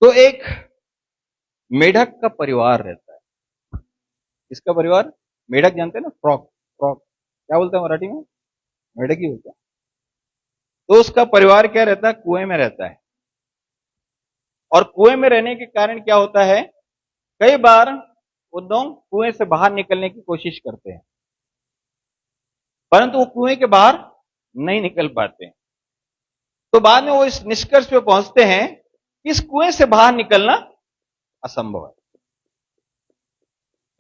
तो एक मेढक का परिवार रहता है। इसका परिवार, मेढक जानते हैं ना, फ्रॉक, फ्रॉक क्या बोलते हैं मराठी में? मेढक ही बोलते हैं। तो उसका परिवार क्या रहता है? कुएं में रहता है। और कुएं में रहने के कारण क्या होता है, कई बार वो लोग कुएं से बाहर निकलने की कोशिश करते हैं, परंतु वो कुएं के बाहर नहीं निकल पाते हैं। तो बाद में वो इस निष्कर्ष पे पहुंचते हैं कि इस कुएं से बाहर निकलना असंभव है।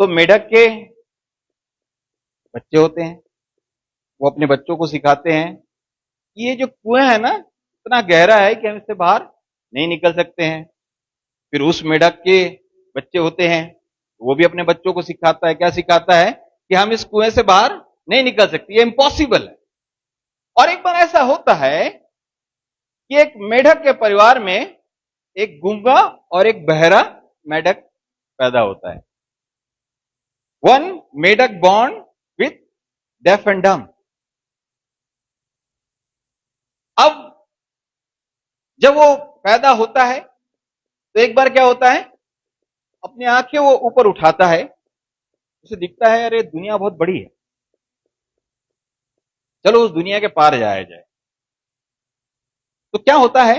तो मेढक के बच्चे होते हैं, वो अपने बच्चों को सिखाते हैं कि ये जो कुएं है ना, इतना गहरा है कि हम इससे बाहर नहीं निकल सकते हैं। फिर उस मेढक के बच्चे होते हैं, वो भी अपने बच्चों को सिखाता है, क्या सिखाता है कि हम इस कुएं से बाहर नहीं निकल सकते, ये इम्पॉसिबल है। और एक बार ऐसा होता है कि एक मेढक के परिवार में एक गूंगा और एक बहरा मेढक पैदा होता है। वन मेढक बॉर्न विथ डेफ एंड डम। अब जब वो पैदा होता है तो एक बार क्या होता है, अपनी आंखें वो ऊपर उठाता है, उसे दिखता है अरे दुनिया बहुत बड़ी है, चलो उस दुनिया के पार जाया जाए। तो क्या होता है,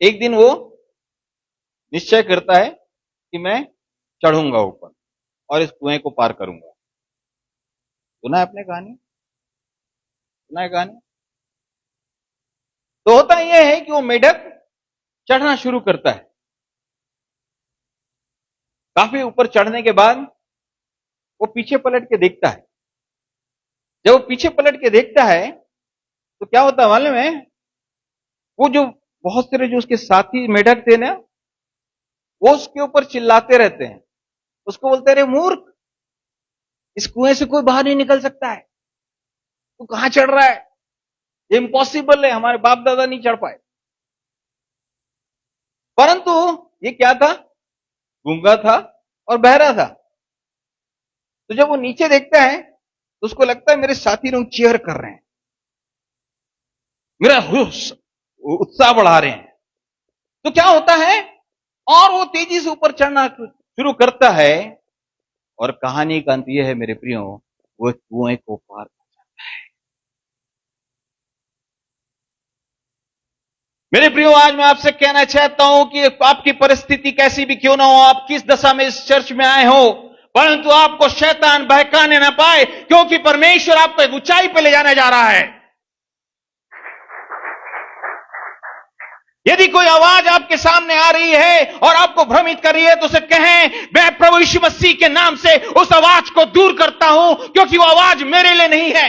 एक दिन वो निश्चय करता है कि मैं चढ़ूंगा ऊपर और इस कुएं को पार करूंगा। सुना है आपने कहानी? सुना है कहानी? तो होता यह है कि वो मेढक चढ़ना शुरू करता है। काफी ऊपर चढ़ने के बाद वो पीछे पलट के देखता है। जब वो पीछे पलट के देखता है तो क्या होता है मालूम है, वो जो बहुत सारे जो उसके साथी मेढक थे ना, वो उसके ऊपर चिल्लाते रहते हैं, उसको बोलते रहे मूर्ख, इस कुएं से कोई बाहर नहीं निकल सकता है, तू कहां चढ़ रहा है, ये इम्पॉसिबल है, हमारे बाप दादा नहीं चढ़ पाए। परंतु ये क्या था, गूंगा था और बहरा था। तो जब वो नीचे देखता है तो उसको लगता है मेरे साथी लोग चीयर कर रहे हैं, मेरा उत्साह बढ़ा रहे हैं। तो क्या होता है, और वो तेजी से ऊपर चढ़ना शुरू करता है। और कहानी का अंत यह है मेरे प्रियो, वो कुएं को पार कर जाता है। मेरे प्रियो, आज मैं आपसे कहना चाहता हूं कि आपकी परिस्थिति कैसी भी क्यों ना हो, आप किस दशा में इस चर्च में आए हो, परंतु आपको शैतान बहकाने ना पाए, क्योंकि परमेश्वर आपको एक ऊंचाई पे ले जाने जा रहा है। यदि कोई आवाज आपके सामने आ रही है और आपको भ्रमित कर रही है तो उसे कहें, मैं प्रभु यीशु मसीह के नाम से उस आवाज को दूर करता हूं, क्योंकि वो आवाज मेरे लिए नहीं है,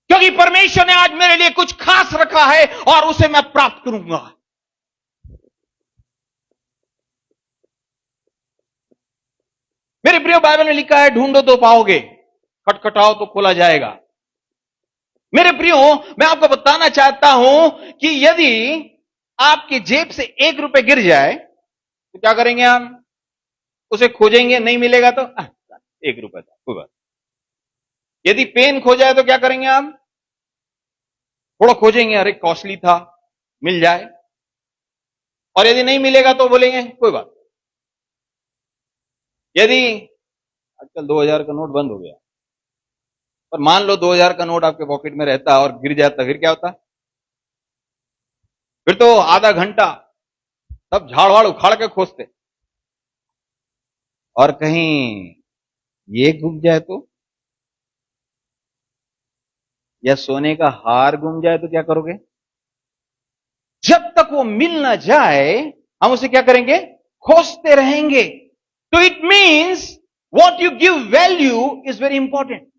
क्योंकि परमेश्वर ने आज मेरे लिए कुछ खास रखा है और उसे मैं प्राप्त करूंगा। मेरे प्रिय, बाइबल में लिखा है ढूंढो तो पाओगे, खटखटाओ तो खोला जाएगा। मेरे प्रियो, मैं आपको बताना चाहता हूं कि यदि आपकी जेब से 1 रुपए गिर जाए तो क्या करेंगे हम? उसे खोजेंगे, नहीं मिलेगा तो 1 रुपए था, कोई बात। यदि पेन खो जाए तो क्या करेंगे हम? थोड़ा खोजेंगे, अरे कॉस्टली था, मिल जाए। और यदि नहीं मिलेगा तो बोलेंगे कोई बात। यदि आजकल 2000 का नोट बंद हो गया, पर मान लो 2000 का नोट आपके पॉकेट में रहता और गिर जाता, फिर क्या होता? फिर तो आधा घंटा सब झाड़ वाड़ उखाड़ के खोजते। और कहीं ये गुम जाए तो, या सोने का हार गुम जाए तो क्या करोगे? जब तक वो मिल ना जाए हम उसे क्या करेंगे? खोजते रहेंगे। तो it means what you give value is very important.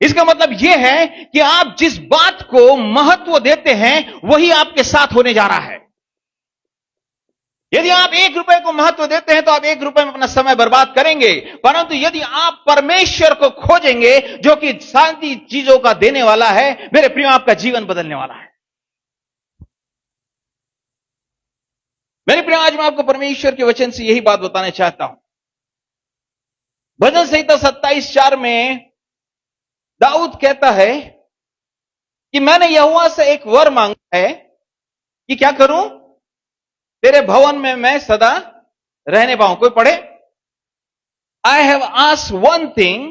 इसका मतलब यह है कि आप जिस बात को महत्व देते हैं वही आपके साथ होने जा रहा है। यदि आप 1 रुपए को महत्व देते हैं तो आप 1 रुपए में अपना समय बर्बाद करेंगे, परंतु यदि आप परमेश्वर को खोजेंगे जो कि सारी चीजों का देने वाला है, मेरे प्रिय, आपका जीवन बदलने वाला है। मेरे प्रिय, आज मैं आपको परमेश्वर के वचन से यही बात बताना चाहता हूं। भजन संहिता 27:4 में दाऊद कहता है कि मैंने यहोवा से एक वर मांगा है कि क्या करूं? तेरे भवन में मैं सदा रहने पाऊं। कोई पढ़े, I have asked one thing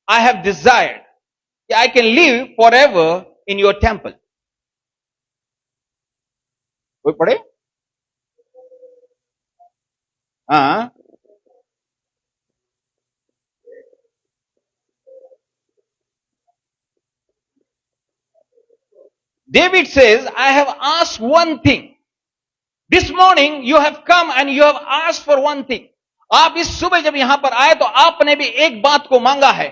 I have desired, कि I can live forever in your temple. कोई पढ़े? हाँ, David says, I have asked one thing. This morning you have come and you have asked for one thing. आप इस सुबह जब यहां पर आए तो आपने भी एक बात को मांगा है।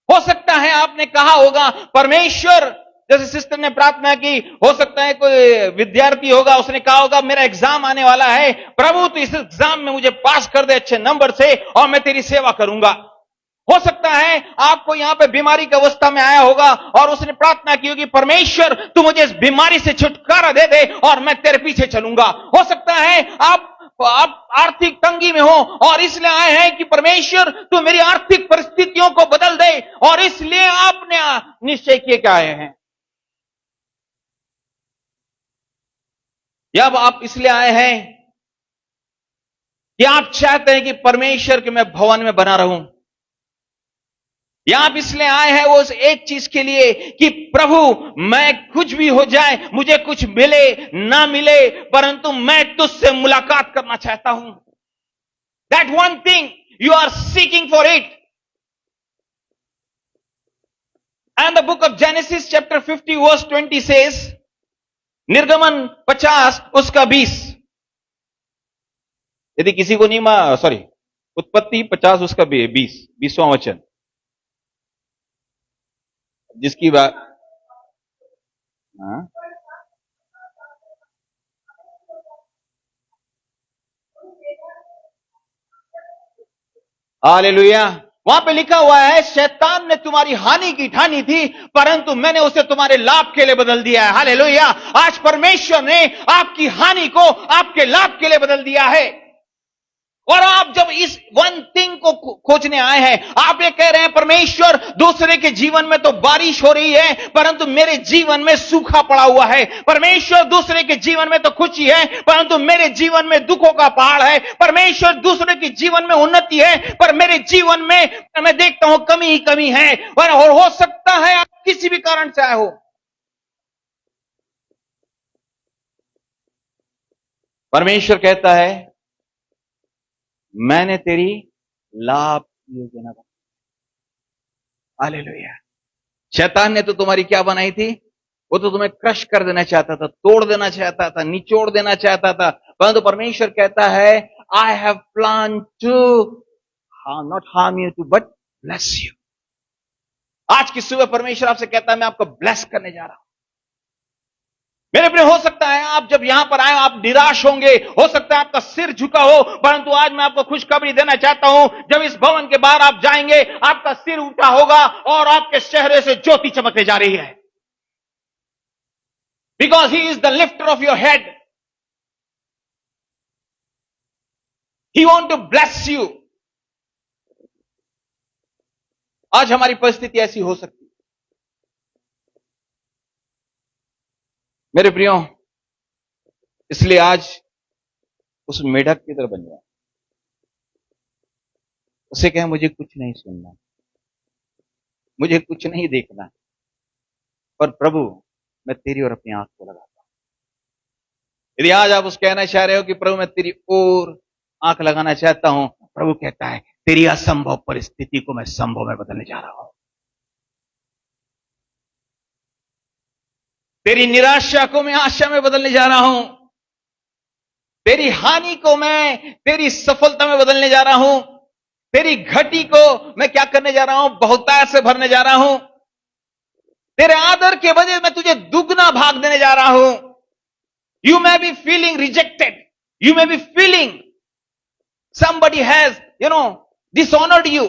हो सकता है आपने कहा होगा, परमेश्वर, जैसे सिस्टर ने प्रार्थना की, हो सकता है कोई विद्यार्थी होगा, उसने कहा होगा मेरा एग्जाम आने वाला है, प्रभु तो इस एग्जाम में मुझे पास कर दे अच्छे नंबर से और मैं तेरी सेवा करूंगा। हो सकता है आपको यहां पे बीमारी की अवस्था में आया होगा और उसने प्रार्थना की होगी, परमेश्वर तू मुझे इस बीमारी से छुटकारा दे दे और मैं तेरे पीछे चलूंगा। हो सकता है आप आर्थिक तंगी में हो और इसलिए आए हैं कि परमेश्वर तू मेरी आर्थिक परिस्थितियों को बदल दे, और इसलिए आपने निश्चय किए क्या आए हैं। या आप इसलिए आए हैं कि आप चाहते हैं कि परमेश्वर के मैं भवन में बना रहूं, या आप इसलिए आए हैं वो एक चीज के लिए कि प्रभु मैं कुछ भी हो जाए, मुझे कुछ मिले ना मिले, परंतु मैं तुझसे मुलाकात करना चाहता हूं। That one thing you are seeking for it. And the book of Genesis chapter 50 verse 20 says, निर्गमन 50 उसका 20, यदि किसी को नहीं उत्पत्ति 50 उसका 20वां वचन, जिसकी बात हालेलुया। वहां पे लिखा हुआ है, शैतान ने तुम्हारी हानि की ठानी थी, परंतु मैंने उसे तुम्हारे लाभ के लिए बदल दिया है। हालेलुया। आज परमेश्वर ने आपकी हानि को आपके लाभ के लिए बदल दिया है। और आप जब इस वन थिंग को खोजने आए हैं, आप ये कह रहे हैं, परमेश्वर दूसरे के जीवन में तो बारिश हो रही है, परंतु मेरे जीवन में सूखा पड़ा हुआ है। परमेश्वर दूसरे के जीवन में तो खुशी है, परंतु मेरे जीवन में दुखों का पहाड़ है। परमेश्वर दूसरे के जीवन में उन्नति है, पर मेरे जीवन में मैं देखता हूं कमी ही कमी है। और हो सकता है आप किसी भी कारण से आए हो। परमेश्वर कहता है, मैंने तेरी लाभ योजना बनाई। हालेलुया। शैतान ने तो तुम्हारी क्या बनाई थी? वो तो तुम्हें क्रश कर देना चाहता था, तोड़ देना चाहता था, निचोड़ देना चाहता था, परंतु परमेश्वर कहता है, I have plan to not harm you to but bless you. आज की सुबह परमेश्वर आपसे कहता है, मैं आपको ब्लेस करने जा रहा हूं। मेरे प्रिय, हो सकता है आप जब यहां पर आए आप निराश होंगे, हो सकता है आपका सिर झुका हो, परंतु आज मैं आपको खुशखबरी देना चाहता हूं, जब इस भवन के बाहर आप जाएंगे, आपका सिर उठा होगा और आपके चेहरे से ज्योति चमकने जा रही है। Because he is the lifter of your head. He want to bless you. आज हमारी परिस्थिति ऐसी हो सकती है। मेरे प्रियो, इसलिए आज उस मेढक की तरह बन जाए। उसे कहे, मुझे कुछ नहीं सुनना, मुझे कुछ नहीं देखना, पर प्रभु मैं तेरी ओर अपनी आंख को लगाता हूं। यदि आज आप उस कहना चाह रहे हो कि प्रभु मैं तेरी ओर आंख लगाना चाहता हूं, प्रभु कहता है, तेरी असंभव परिस्थिति को मैं संभव में बदलने जा रहा हूं। तेरी निराशा को मैं आशा में बदलने जा रहा हूं। तेरी हानि को मैं तेरी सफलता में बदलने जा रहा हूं। तेरी घटी को मैं क्या करने जा रहा हूं? बहुतायत से भरने जा रहा हूं। तेरे आदर के बदले मैं तुझे दुगना भाग देने जा रहा हूं। You may be feeling rejected, you may be feeling somebody has dishonored you।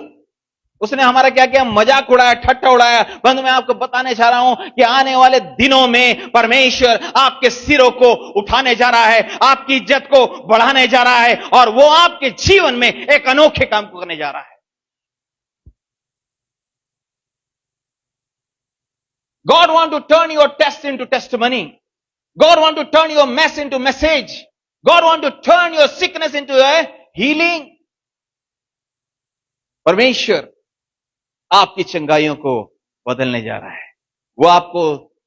उसने हमारा क्या किया? मजाक उड़ाया, ठट्टा उड़ाया। परंतु मैं आपको बताने चाह रहा हूं कि आने वाले दिनों में परमेश्वर आपके सिरों को उठाने जा रहा है, आपकी इज्जत को बढ़ाने जा रहा है, और वो आपके जीवन में एक अनोखे काम को करने जा रहा है। God want to turn your test into testimony. God want to turn your mess into message. God want to turn your sickness into a healing. परमेश्वर आपकी चंगाइयों को बदलने जा रहा है, वो आपको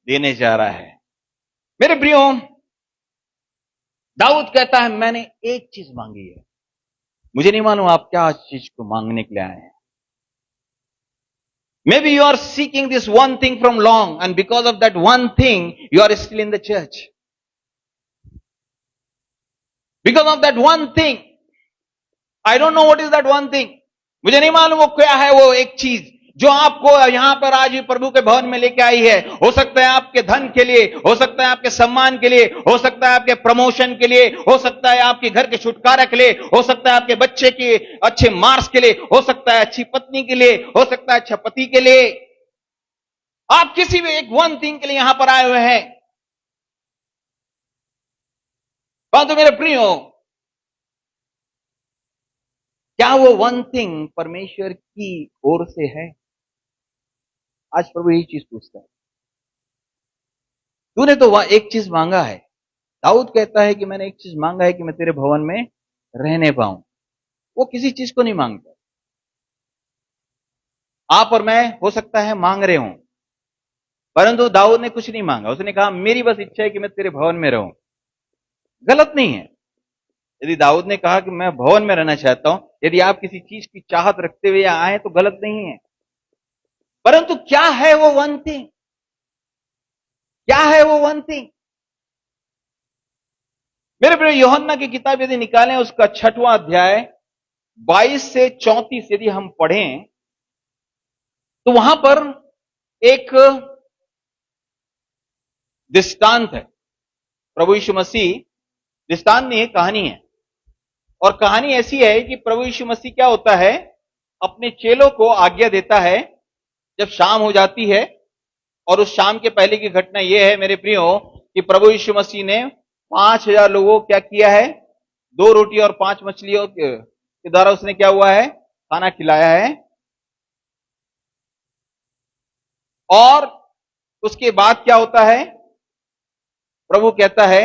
देने जा रहा है। मेरे प्रियो, दाऊद कहता है मैंने एक चीज मांगी है। मुझे नहीं मालूम आप क्या चीज को मांगने के लिए आए हैं। Maybe you are seeking this one thing from long, and because of that one thing, you are still in the church. Because of that one thing, I don't know what is that one thing. मुझे नहीं मालूम वो क्या है वो एक चीज जो आपको यहां पर आज प्रभु के भवन में लेके आई है। हो सकता है आपके धन के लिए, हो सकता है आपके सम्मान के लिए, हो सकता है आपके प्रमोशन के लिए, हो सकता है आपके घर के छुटकारा के लिए, हो सकता है आपके बच्चे के अच्छे मार्क्स के लिए, हो सकता है अच्छी पत्नी के लिए, हो सकता है अच्छा पति के लिए। आप किसी भी एक वन थिंग के लिए यहां पर आए हुए हैं। परंतु मेरे प्रियो, क्या वो वन थिंग परमेश्वर की ओर से है? आज प्रभु यही चीज पूछता है। तूने तो एक चीज मांगा है। दाऊद कहता है कि मैंने एक चीज मांगा है कि मैं तेरे भवन में रहने पाऊं। वो किसी चीज को नहीं मांगता। आप और मैं हो सकता है मांग रहे हों, परंतु दाऊद ने कुछ नहीं मांगा। उसने कहा मेरी बस इच्छा है कि मैं तेरे भवन में रहूं। गलत नहीं है यदि दाऊद ने कहा कि मैं भवन में रहना चाहता हूं। यदि आप किसी चीज की चाहत रखते हुए आए तो गलत नहीं है, परंतु क्या है वो वन थिंग? क्या है वो वन थिंग? मेरे प्रिय, यूहन्ना की किताब यदि निकालें उसका 6वां अध्याय 22 से 34 यदि हम पढ़ें तो वहां पर एक दृष्टांत है। प्रभु यीशु मसीह, दृष्टांत नहीं है, कहानी है। और कहानी ऐसी है कि प्रभु यीशु मसीह क्या होता है, अपने चेलों को आज्ञा देता है जब शाम हो जाती है। और उस शाम के पहले की घटना यह है मेरे प्रियो कि प्रभु यीशु मसीह ने 5000 लोगों को क्या किया है, 2 रोटी और 5 मछलियों के द्वारा उसने क्या हुआ है, खाना खिलाया है। और उसके बाद क्या होता है, प्रभु कहता है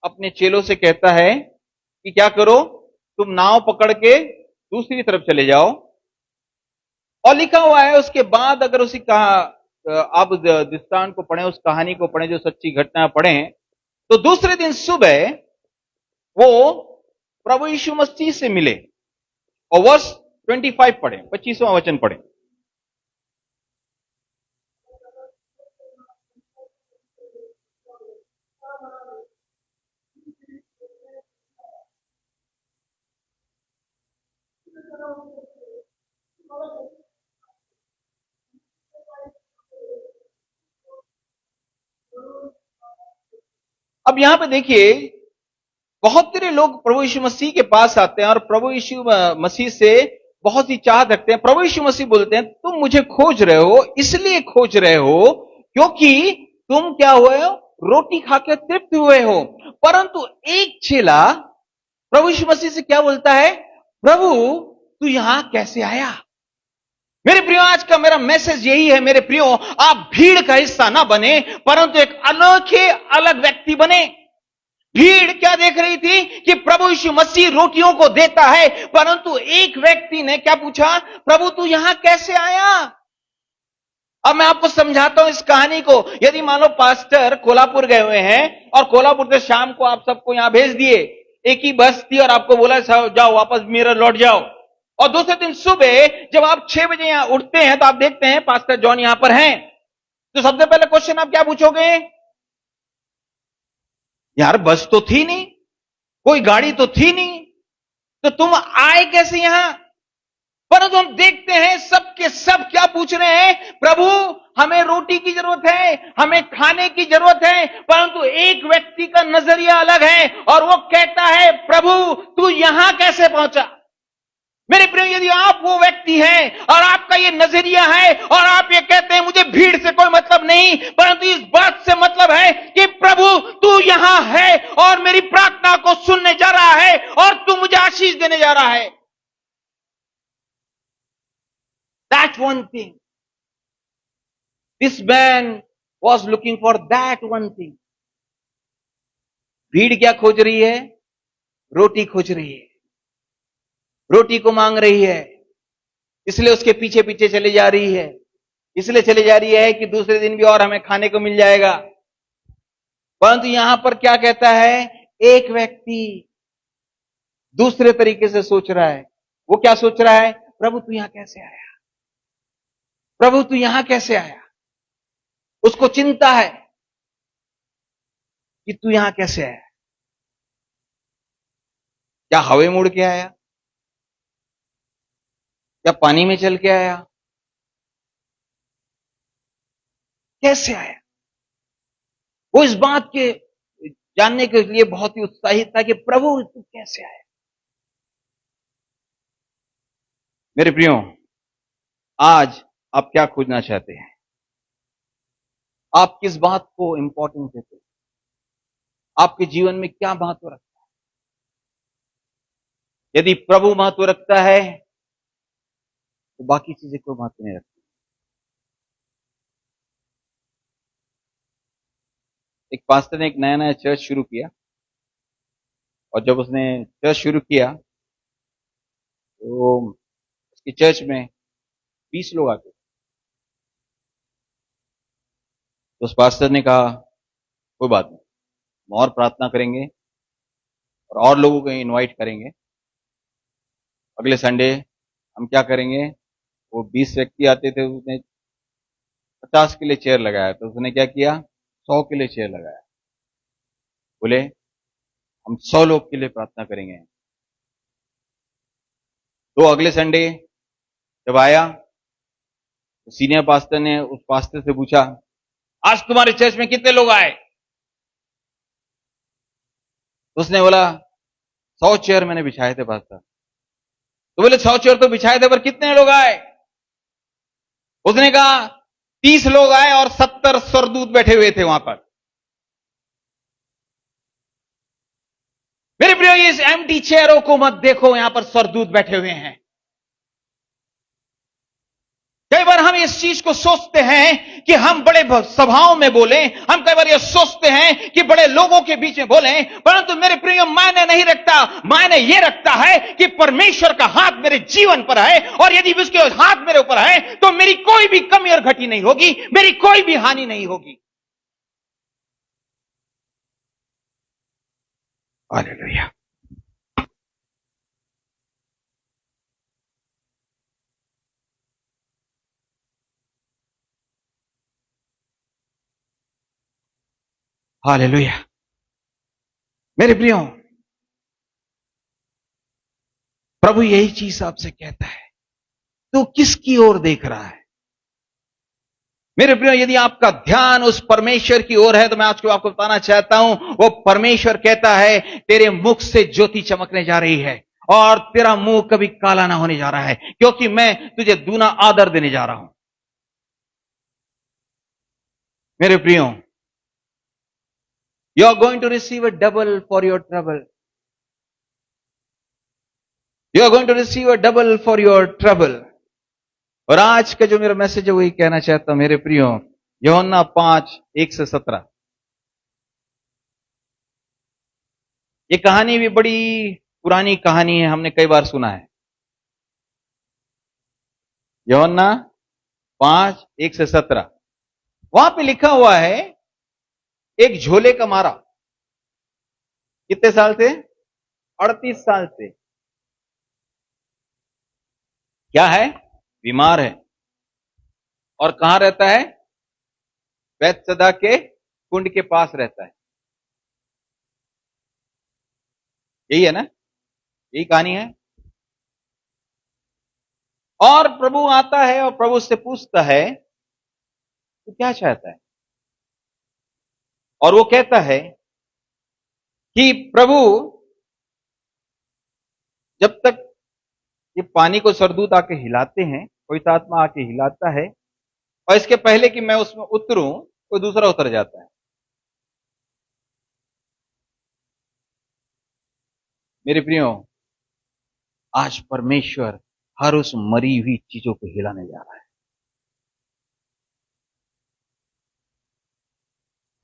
अपने चेलों से कहता है कि क्या करो, तुम नाव पकड़ के दूसरी तरफ चले जाओ। और लिखा हुआ है उसके बाद अगर उसी कहा आप दृष्टांत को पढ़ें, उस कहानी को पढ़ें, जो सच्ची घटना पढ़ें, तो दूसरे दिन सुबह वो प्रभु यीशु मसीह से मिले। और वर्ष 25 पढ़ें, 25वां वचन पढ़ें। अब यहां पे देखिए, बहुत सारे लोग प्रभु यीशु मसीह के पास आते हैं और प्रभु यीशु मसीह से बहुत सी चाहत रखते हैं। प्रभु यीशु मसीह बोलते हैं तुम मुझे खोज रहे हो, इसलिए खोज रहे हो क्योंकि तुम क्या हुए हो, रोटी खा के तृप्त हुए हो। परंतु एक चेला प्रभु यीशु मसीह से क्या बोलता है, प्रभु तू यहां कैसे आया? मेरे प्रियो, आज का मेरा मैसेज यही है मेरे प्रियो, आप भीड़ का हिस्सा ना बने परंतु एक अनोखे अलग व्यक्ति बने। भीड़ क्या देख रही थी कि प्रभु यीशु मसीह रोटियों को देता है, परंतु एक व्यक्ति ने क्या पूछा, प्रभु तू यहां कैसे आया? अब मैं आपको समझाता हूं इस कहानी को। यदि मान लो पास्टर कोल्हापुर गए हुए हैं और कोल्हापुर से शाम को आप सबको यहां भेज दिए, एक ही बस थी और आपको बोला जाओ वापस मेरठ लौट जाओ। और दूसरे दिन सुबह जब आप 6 बजे यहां उठते हैं तो आप देखते हैं पास्टर जॉन यहां पर हैं, तो सबसे पहले क्वेश्चन आप क्या पूछोगे, यार बस तो थी नहीं, कोई गाड़ी तो थी नहीं, तो तुम आए कैसे यहां? परंतु हम देखते हैं सबके सब क्या पूछ रहे हैं, प्रभु हमें रोटी की जरूरत है, हमें खाने की जरूरत है। परंतु एक व्यक्ति का नजरिया अलग है और वो कहता है प्रभु तू यहां कैसे पहुंचा? मेरे प्रिय, यदि आप वो व्यक्ति हैं और आपका ये नजरिया है और आप ये कहते हैं मुझे भीड़ से कोई मतलब नहीं, परंतु इस बात से मतलब है कि प्रभु तू यहां है और मेरी प्रार्थना को सुनने जा रहा है और तू मुझे आशीष देने जा रहा है। That one thing. This man was looking for that one thing. भीड़ क्या खोज रही है? रोटी खोज रही है, रोटी को मांग रही है, इसलिए उसके पीछे पीछे चली जा रही है, इसलिए चली जा रही है कि दूसरे दिन भी और हमें खाने को मिल जाएगा। परंतु यहां पर क्या कहता है, एक व्यक्ति दूसरे तरीके से सोच रहा है। वो क्या सोच रहा है, प्रभु तू यहां कैसे आया, प्रभु तू यहां कैसे आया। उसको चिंता है कि तू यहां कैसे आया। क्या हवे मुड़ के आया, क्या पानी में चल के आया, कैसे आया। वो इस बात के जानने के लिए बहुत ही उत्साहित था कि प्रभु तू कैसे आया। मेरे प्रियो, आज आप क्या खोजना चाहते हैं, आप किस बात को इंपॉर्टेंस देते हैं, आपके जीवन में क्या महत्व रखता है। यदि प्रभु महत्व रखता है तो बाकी चीजें कोई महत्व नहीं रखती। एक पास्टर ने एक नया नया चर्च शुरू किया, और जब उसने चर्च शुरू किया तो उसके चर्च में 20 लोग आते। तो उस पास्टर ने कहा कोई बात नहीं, हम और प्रार्थना करेंगे और लोगों को इनवाइट करेंगे। अगले संडे हम क्या करेंगे, वो 20 व्यक्ति आते थे, उसने 50 के लिए चेयर लगाया, तो उसने क्या किया, 100 के लिए चेयर लगाया। बोले हम 100 लोग के लिए प्रार्थना करेंगे। तो अगले संडे जब आया तो सीनियर पास्टर ने उस पास्टर से पूछा, आज तुम्हारे चर्च में कितने लोग आए। तो उसने बोला 100 चेयर मैंने बिछाए थे पास्टर। तो बोले 100 चेयर तो बिछाए थे, पर कितने लोग आए। उसने कहा 30 लोग आए और 70 स्वर्गदूत बैठे हुए थे वहां पर। मेरे प्रियो, इस एम्प्टी चेयरों को मत देखो, यहां पर स्वर्गदूत बैठे हुए हैं। कई बार हम इस चीज को सोचते हैं कि हम बड़े सभाओं में बोले, हम कई बार यह सोचते हैं कि बड़े लोगों के बीच में बोले, परंतु मेरे प्रियो मायने नहीं रखता। मायने यह रखता है कि परमेश्वर का हाथ मेरे जीवन पर है, और यदि उसके हाथ मेरे ऊपर है तो मेरी कोई भी कमी और घटी नहीं होगी, मेरी कोई भी हानि नहीं होगी। हालेलुया। हालेलुया। मेरे प्रियो, प्रभु यही चीज आपसे कहता है, तो किसकी ओर देख रहा है। मेरे प्रियो, यदि आपका ध्यान उस परमेश्वर की ओर है तो मैं आज को आपको बताना चाहता हूं, वो परमेश्वर कहता है तेरे मुख से ज्योति चमकने जा रही है और तेरा मुंह कभी काला ना होने जा रहा है, क्योंकि मैं तुझे दूना आदर देने जा रहा हूं। मेरे प्रियो, you are going to receive a double for your trouble. You are going to receive a double for your trouble. और आज का जो मेरा मैसेज है वही कहना चाहता हूं मेरे प्रियो, यूहन्ना 5:1-17। ये कहानी भी बड़ी पुरानी कहानी है, हमने कई बार सुना है। यूहन्ना 5:1-17, वहां पे लिखा हुआ है, एक झोले का मारा, कितने साल से, 38 साल से, क्या है, बीमार है, और कहां रहता है, बैतसैदा के कुंड के पास रहता है। यही है ना, यही कहानी है। और प्रभु आता है और प्रभु से पूछता है तो क्या चाहता है, और वो कहता है कि प्रभु, जब तक ये पानी को स्वर्गदूत आके हिलाते हैं, पवित्र आत्मा आके हिलाता है, और इसके पहले कि मैं उसमें उतरूं कोई दूसरा उतर जाता है। मेरे प्रियो, आज परमेश्वर हर उस मरी हुई चीजों को हिलाने जा रहा है।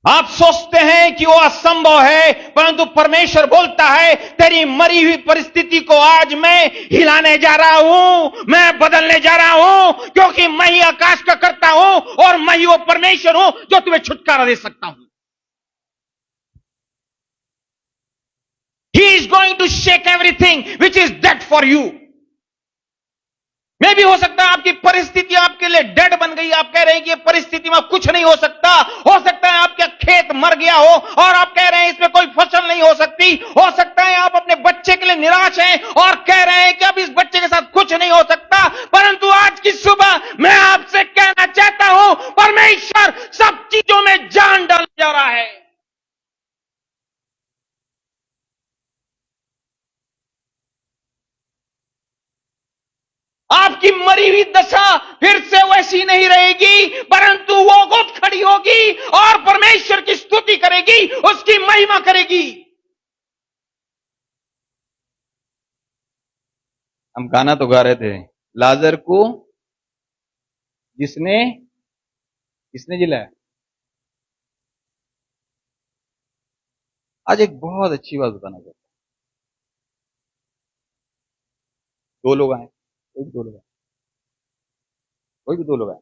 आप सोचते हैं कि वो असंभव है, परंतु परमेश्वर बोलता है तेरी मरी हुई परिस्थिति को आज मैं हिलाने जा रहा हूं, मैं बदलने जा रहा हूं, क्योंकि मैं ही आकाश का करता हूं और मैं ही वो परमेश्वर हूं जो तुम्हें छुटकारा दे सकता हूं। He is going to shake everything which is dead for you. में भी हो सकता है आपकी परिस्थिति आपके लिए डेड बन गई, आप कह रहे हैं कि ये परिस्थिति में कुछ नहीं हो सकता है आपका खेत मर गया हो और आप कह रहे हैं इसमें कोई फसल नहीं हो सकती, हो सकता है आप अपने बच्चे के लिए निराश हैं और कह रहे हैं कि अब इस बच्चे के साथ कुछ नहीं हो सकता, परंतु आज की सुबह मैं आपसे कहना चाहता हूं परमेश्वर सब चीजों में जान डालने जा रहा है। आपकी मरी हुई दशा फिर से वैसी नहीं रहेगी, परंतु वो उठ खड़ी होगी और परमेश्वर की स्तुति करेगी, उसकी महिमा करेगी। हम गाना तो गा रहे थे, लाजर को जिसने किसने जिलाया। आज एक बहुत अच्छी बात बताना चाहता हूं। दो लोग आए, कोई भी दो लोग आए, कोई भी दो लोग आए।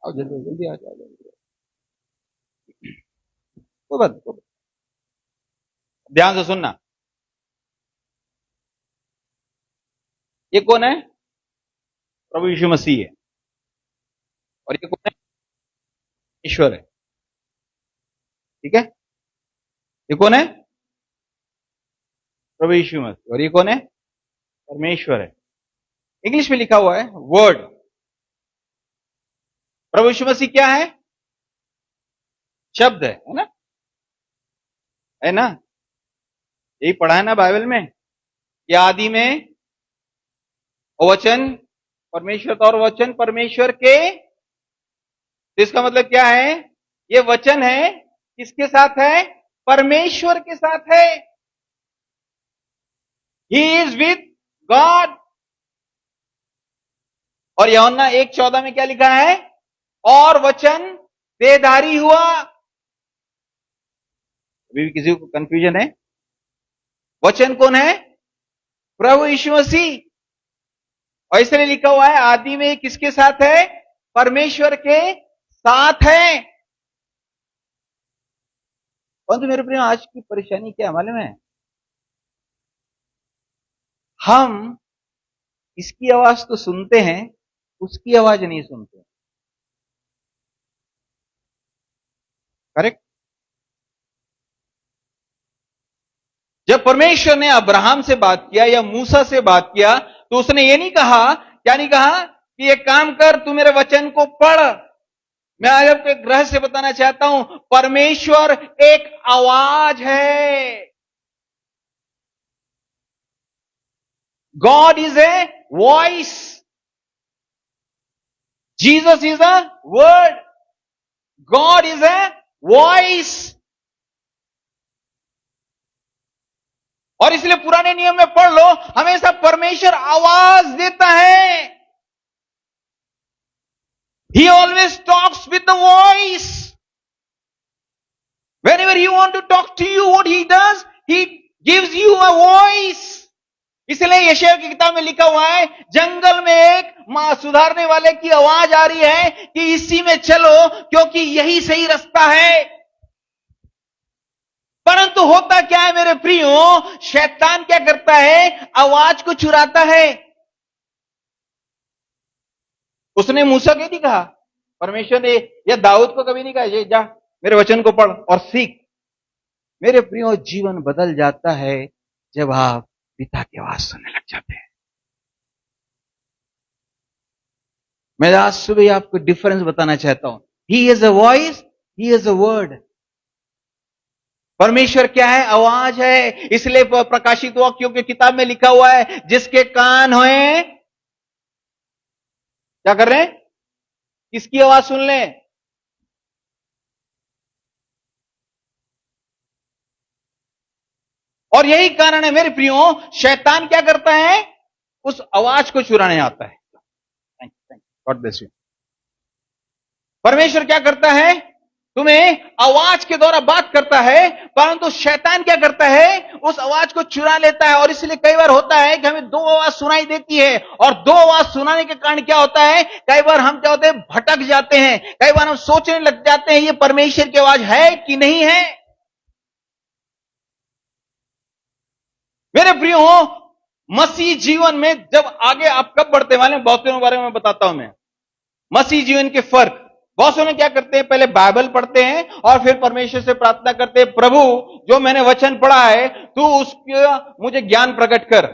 आओ जल्दी जल्दी आ जाओ, जल्दी। कोई बात नहीं, कोई बात। ध्यान से सुनना। ये कौन है? प्रभु यीशु मसीह है। और ये कौन है? ईश्वर है। ठीक है, ये कौन है? प्रभु यीशु मसीह। और ये कौन है? परमेश्वर है। इंग्लिश में लिखा हुआ है वर्ड। प्रभु यीशु मसीह क्या है? शब्द है ना, है ना? यही पढ़ा है ना बाइबल में कि आदि में वचन परमेश्वर था और वचन परमेश्वर के। तो इसका मतलब क्या है? ये वचन है किसके साथ है? परमेश्वर के साथ है। He is with God. और यूहन्ना 1:14 में क्या लिखा है? और वचन देहधारी हुआ। अभी भी किसी को कंफ्यूजन है? वचन कौन है? प्रभु यीशु मसीह। और इसलिए लिखा हुआ है आदि में किसके साथ है? परमेश्वर के साथ है। परंतु मेरे प्रिय आज की परेशानी क्या मालूम है? हम इसकी आवाज तो सुनते हैं, उसकी आवाज नहीं सुनते। करेक्ट? जब परमेश्वर ने अब्राहम से बात किया या मूसा से बात किया तो उसने ये नहीं कहा, क्या नहीं कहा कि एक काम कर, तू मेरे वचन को पढ़। मैं आज आपको एक रहस्य बताना चाहता हूं, परमेश्वर एक आवाज है। God is a voice, Jesus is a word, God is a voice. और इसलिए पुराने नियम में पढ़ लो, हमेशा परमेश्वर आवाज देता है। He always talks with the voice. Whenever he want to talk to you, what he does, he gives you a voice. इसलिए यशायाह की किताब में लिखा हुआ है, जंगल में एक सुधारने वाले की आवाज आ रही है कि इसी में चलो क्योंकि यही सही रास्ता है। परंतु होता क्या है मेरे प्रियो, शैतान क्या करता है? आवाज को चुराता है। उसने मूसा को नहीं कहा, परमेश्वर ने या दाऊद को कभी नहीं कहा ये जा मेरे वचन को पढ़ और सीख। मेरे प्रियो, जीवन बदल जाता है जब आप पिता की आवाज सुनने लग जाते हैं। मैं आज सुबह आपको डिफरेंस बताना चाहता हूं। He is a voice, he is a word. परमेश्वर क्या है? आवाज है। इसलिए प्रकाशित वाक्यों की किताब में लिखा हुआ है, जिसके कान होए क्या कर रहे हैं? किसकी आवाज सुन लें? और यही कारण है मेरे प्रियो, शैतान क्या करता है, उस आवाज को चुराने आता है। God bless you. परमेश्वर क्या करता है, तुम्हें आवाज के द्वारा बात करता है, परंतु शैतान क्या करता है, उस आवाज को चुरा लेता है। और इसलिए कई बार होता है कि हमें दो आवाज सुनाई देती है, और दो आवाज सुनाने के कारण क्या होता है, कई बार हम क्या होते हैं, भटक जाते हैं। कई बार हम सोचने लग जाते हैं ये परमेश्वर की आवाज है कि नहीं है। मेरे प्रियो, मसीह जीवन में जब आगे आप कब बढ़ते वाले, बहुत के बारे में बताता हूं मैं। मसीह जीवन के फर्क, बहुत से क्या करते हैं, पहले बाइबल पढ़ते हैं और फिर परमेश्वर से प्रार्थना करते हैं, प्रभु जो मैंने वचन पढ़ा है तू उसका मुझे ज्ञान प्रकट कर।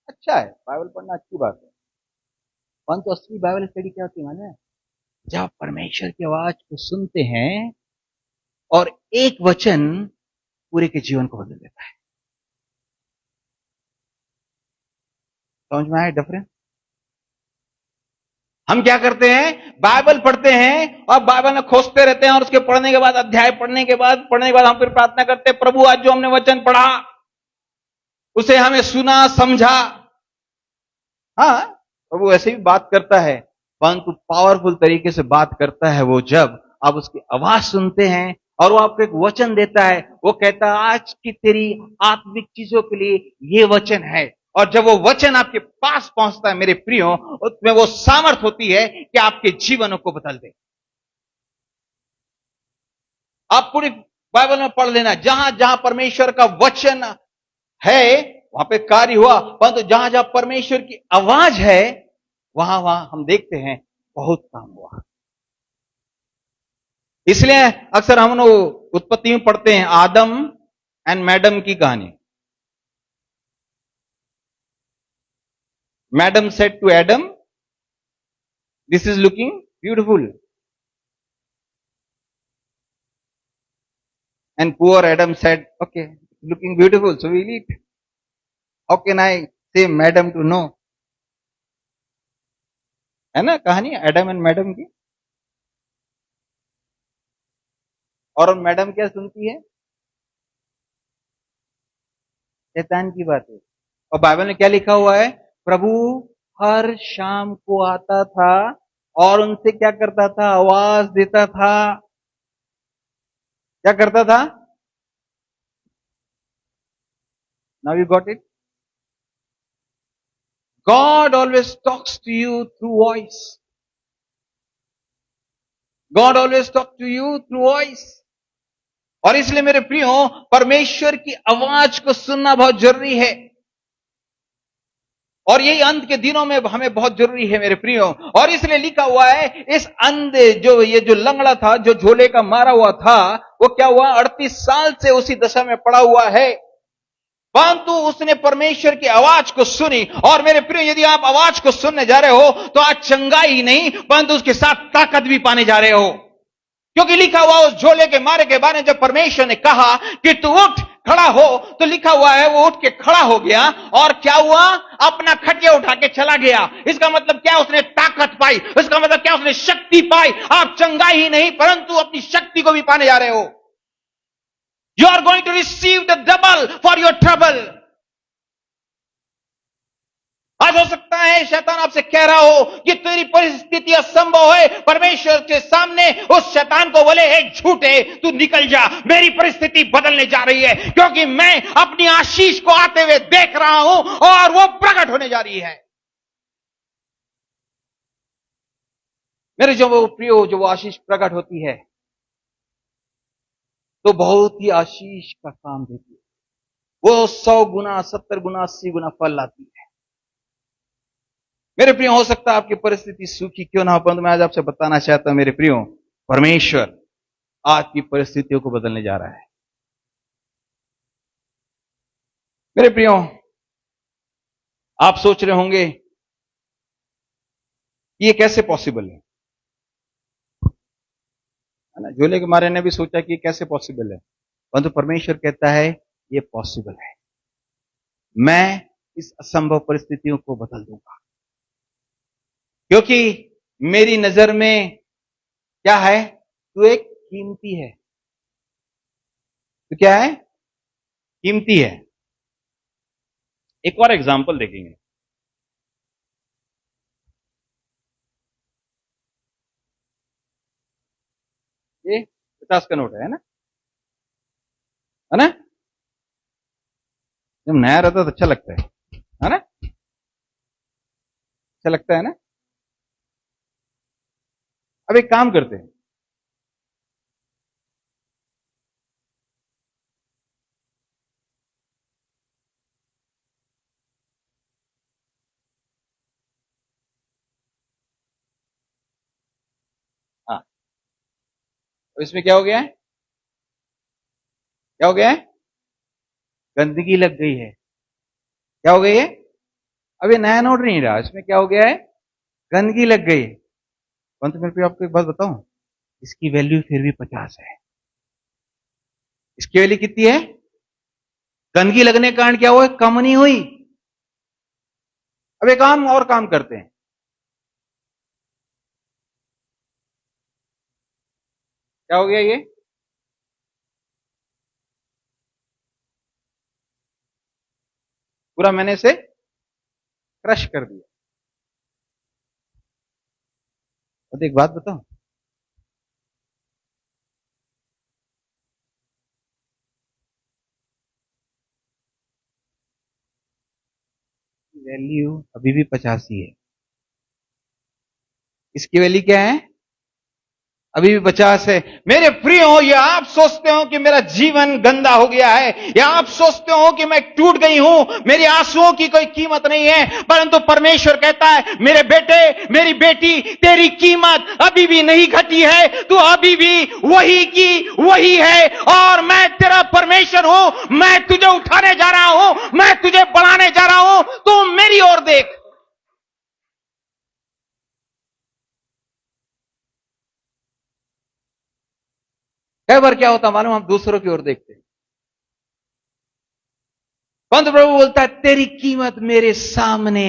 अच्छा है, बाइबल पढ़ना अच्छी बात है, परंतु असली बाइबल स्टडी क्या होती है माने, जब परमेश्वर की आवाज को सुनते हैं और एक वचन पूरे के जीवन को बदल देता है। समझ में आया डिफरेंस? हम क्या करते हैं, बाइबल पढ़ते हैं और बाइबल में खोजते रहते हैं, और उसके पढ़ने के बाद, अध्याय पढ़ने के बाद हम फिर प्रार्थना करते हैं, प्रभु आज जो हमने वचन पढ़ा उसे हमें सुना समझा। हाँ, प्रभु ऐसे भी बात करता है, परंतु पावरफुल तरीके से बात करता है वो जब आप उसकी आवाज सुनते हैं और वो आपको एक वचन देता है। वो कहता है आज की तेरी आत्मिक चीजों के लिए ये वचन है। और जब वो वचन आपके पास पहुंचता है मेरे प्रियो, उसमें वो सामर्थ होती है कि आपके जीवनों को बदल दे। आप पूरी बाइबल में पढ़ लेना, जहां जहां परमेश्वर का वचन है वहां पे कार्य हुआ, परंतु जहां जहां परमेश्वर की आवाज है वहां वहां हम देखते हैं बहुत काम हुआ। इसलिए अक्सर हम लोग उत्पत्ति में पढ़ते हैं आदम एंड मैडम की कहानी। Madam said to Adam, this is looking beautiful, and poor Adam said okay looking beautiful so we'll eat. How can I say madam to know, है ना कहानी एडम एंड मैडम की। और मैडम क्या सुनती है, शैतान की बात है। और बाइबल में क्या लिखा हुआ है, प्रभु हर शाम को आता था और उनसे क्या करता था, आवाज देता था। क्या करता था? Now you got it. God always talks to you through voice. God always talk to you through voice. और इसलिए मेरे प्रियो, परमेश्वर की आवाज को सुनना बहुत जरूरी है, और यही अंत के दिनों में हमें बहुत जरूरी है मेरे प्रियो। और इसलिए लिखा हुआ है, इस अंधे जो लंगड़ा था, जो झोले का मारा हुआ था, वो क्या हुआ, 38 साल से उसी दशा में पड़ा हुआ है, परंतु उसने परमेश्वर की आवाज को सुनी। और मेरे प्रियो, यदि आप आवाज को सुनने जा रहे हो तो आज चंगाई ही नहीं परंतु उसके साथ ताकत भी पाने जा रहे हो, क्योंकि लिखा हुआ उस झोले के मारे के बारे में जब परमेश्वर ने कहा कि तू उठ खड़ा हो, तो लिखा हुआ है वो उठ के खड़ा हो गया, और क्या हुआ, अपना खटिया उठा के चला गया। इसका मतलब क्या, उसने ताकत पाई। इसका मतलब क्या, उसने शक्ति पाई। आप चंगाई ही नहीं परंतु अपनी शक्ति को भी पाने जा रहे हो। You are going to receive the double for your trouble. आज हो सकता है शैतान आपसे कह रहा हो कि तेरी परिस्थिति असंभव है, परमेश्वर के सामने उस शैतान को बोले, हे झूठे तू निकल जा, मेरी परिस्थिति बदलने जा रही है, क्योंकि मैं अपनी आशीष को आते हुए देख रहा हूं और वो प्रकट होने जा रही है। मेरे जो वो प्रियो, जो वो आशीष प्रकट होती है तो बहुत ही आशीष का काम देती है। वो 100 गुना, 70 गुना, 80 गुना फल लाती है। मेरे प्रियो, हो सकता है आपकी परिस्थिति सूखी क्यों ना हो, परंतु मैं आज आपसे बताना चाहता हूं मेरे प्रियो, परमेश्वर आपकी परिस्थितियों को बदलने जा रहा है। मेरे प्रियो, आप सोच रहे होंगे ये कैसे पॉसिबल है ना? झोले के मारे ने भी सोचा कि कैसे पॉसिबल है, परंतु परमेश्वर कहता है ये पॉसिबल है। मैं इस असंभव परिस्थितियों को बदल दूंगा, क्योंकि मेरी नजर में क्या है, तू एक कीमती है। तो क्या है? कीमती है। एक और एग्जाम्पल देखेंगे। ये 50 का नोट है ना, है ना? जब नया रहता है तो अच्छा लगता है ना? अच्छा लगता है ना? अब एक काम करते हैं, हाँ, अब इसमें क्या हो गया है? क्या हो गया है? गंदगी लग गई है। क्या हो गई है? अब ये नया नोट नहीं रहा, इसमें क्या हो गया है? गंदगी लग गई है। परंतु मेरे को आपको एक बात बताऊं, इसकी वैल्यू फिर भी 50 है। इसकी वैल्यू कितनी है? गंदगी लगने के कारण क्या हुआ? कम नहीं हुई। अब एक काम और काम करते हैं। क्या हो गया ये? पूरा मैंने इसे क्रश कर दिया। अब एक बात बताऊं, वैल्यू अभी भी 50 ही है। इसकी वैल्यू क्या है? अभी भी 50 है। मेरे प्रिय हो, या आप सोचते हो कि मेरा जीवन गंदा हो गया है, या आप सोचते हो कि मैं टूट गई हूं, मेरी आंसुओं की कोई कीमत नहीं है, परंतु परमेश्वर कहता है, मेरे बेटे, मेरी बेटी, तेरी कीमत अभी भी नहीं घटी है, तू अभी भी वही की वही है, और मैं तेरा परमेश्वर हूं, मैं तुझे उठाने जा रहा हूं, मैं तुझे बढ़ाने जा रहा हूं, तू मेरी ओर देख। कई बार क्या होता मालूम, हम दूसरों की ओर देखते हैं, परंतु प्रभु बोलता है, तेरी कीमत मेरे सामने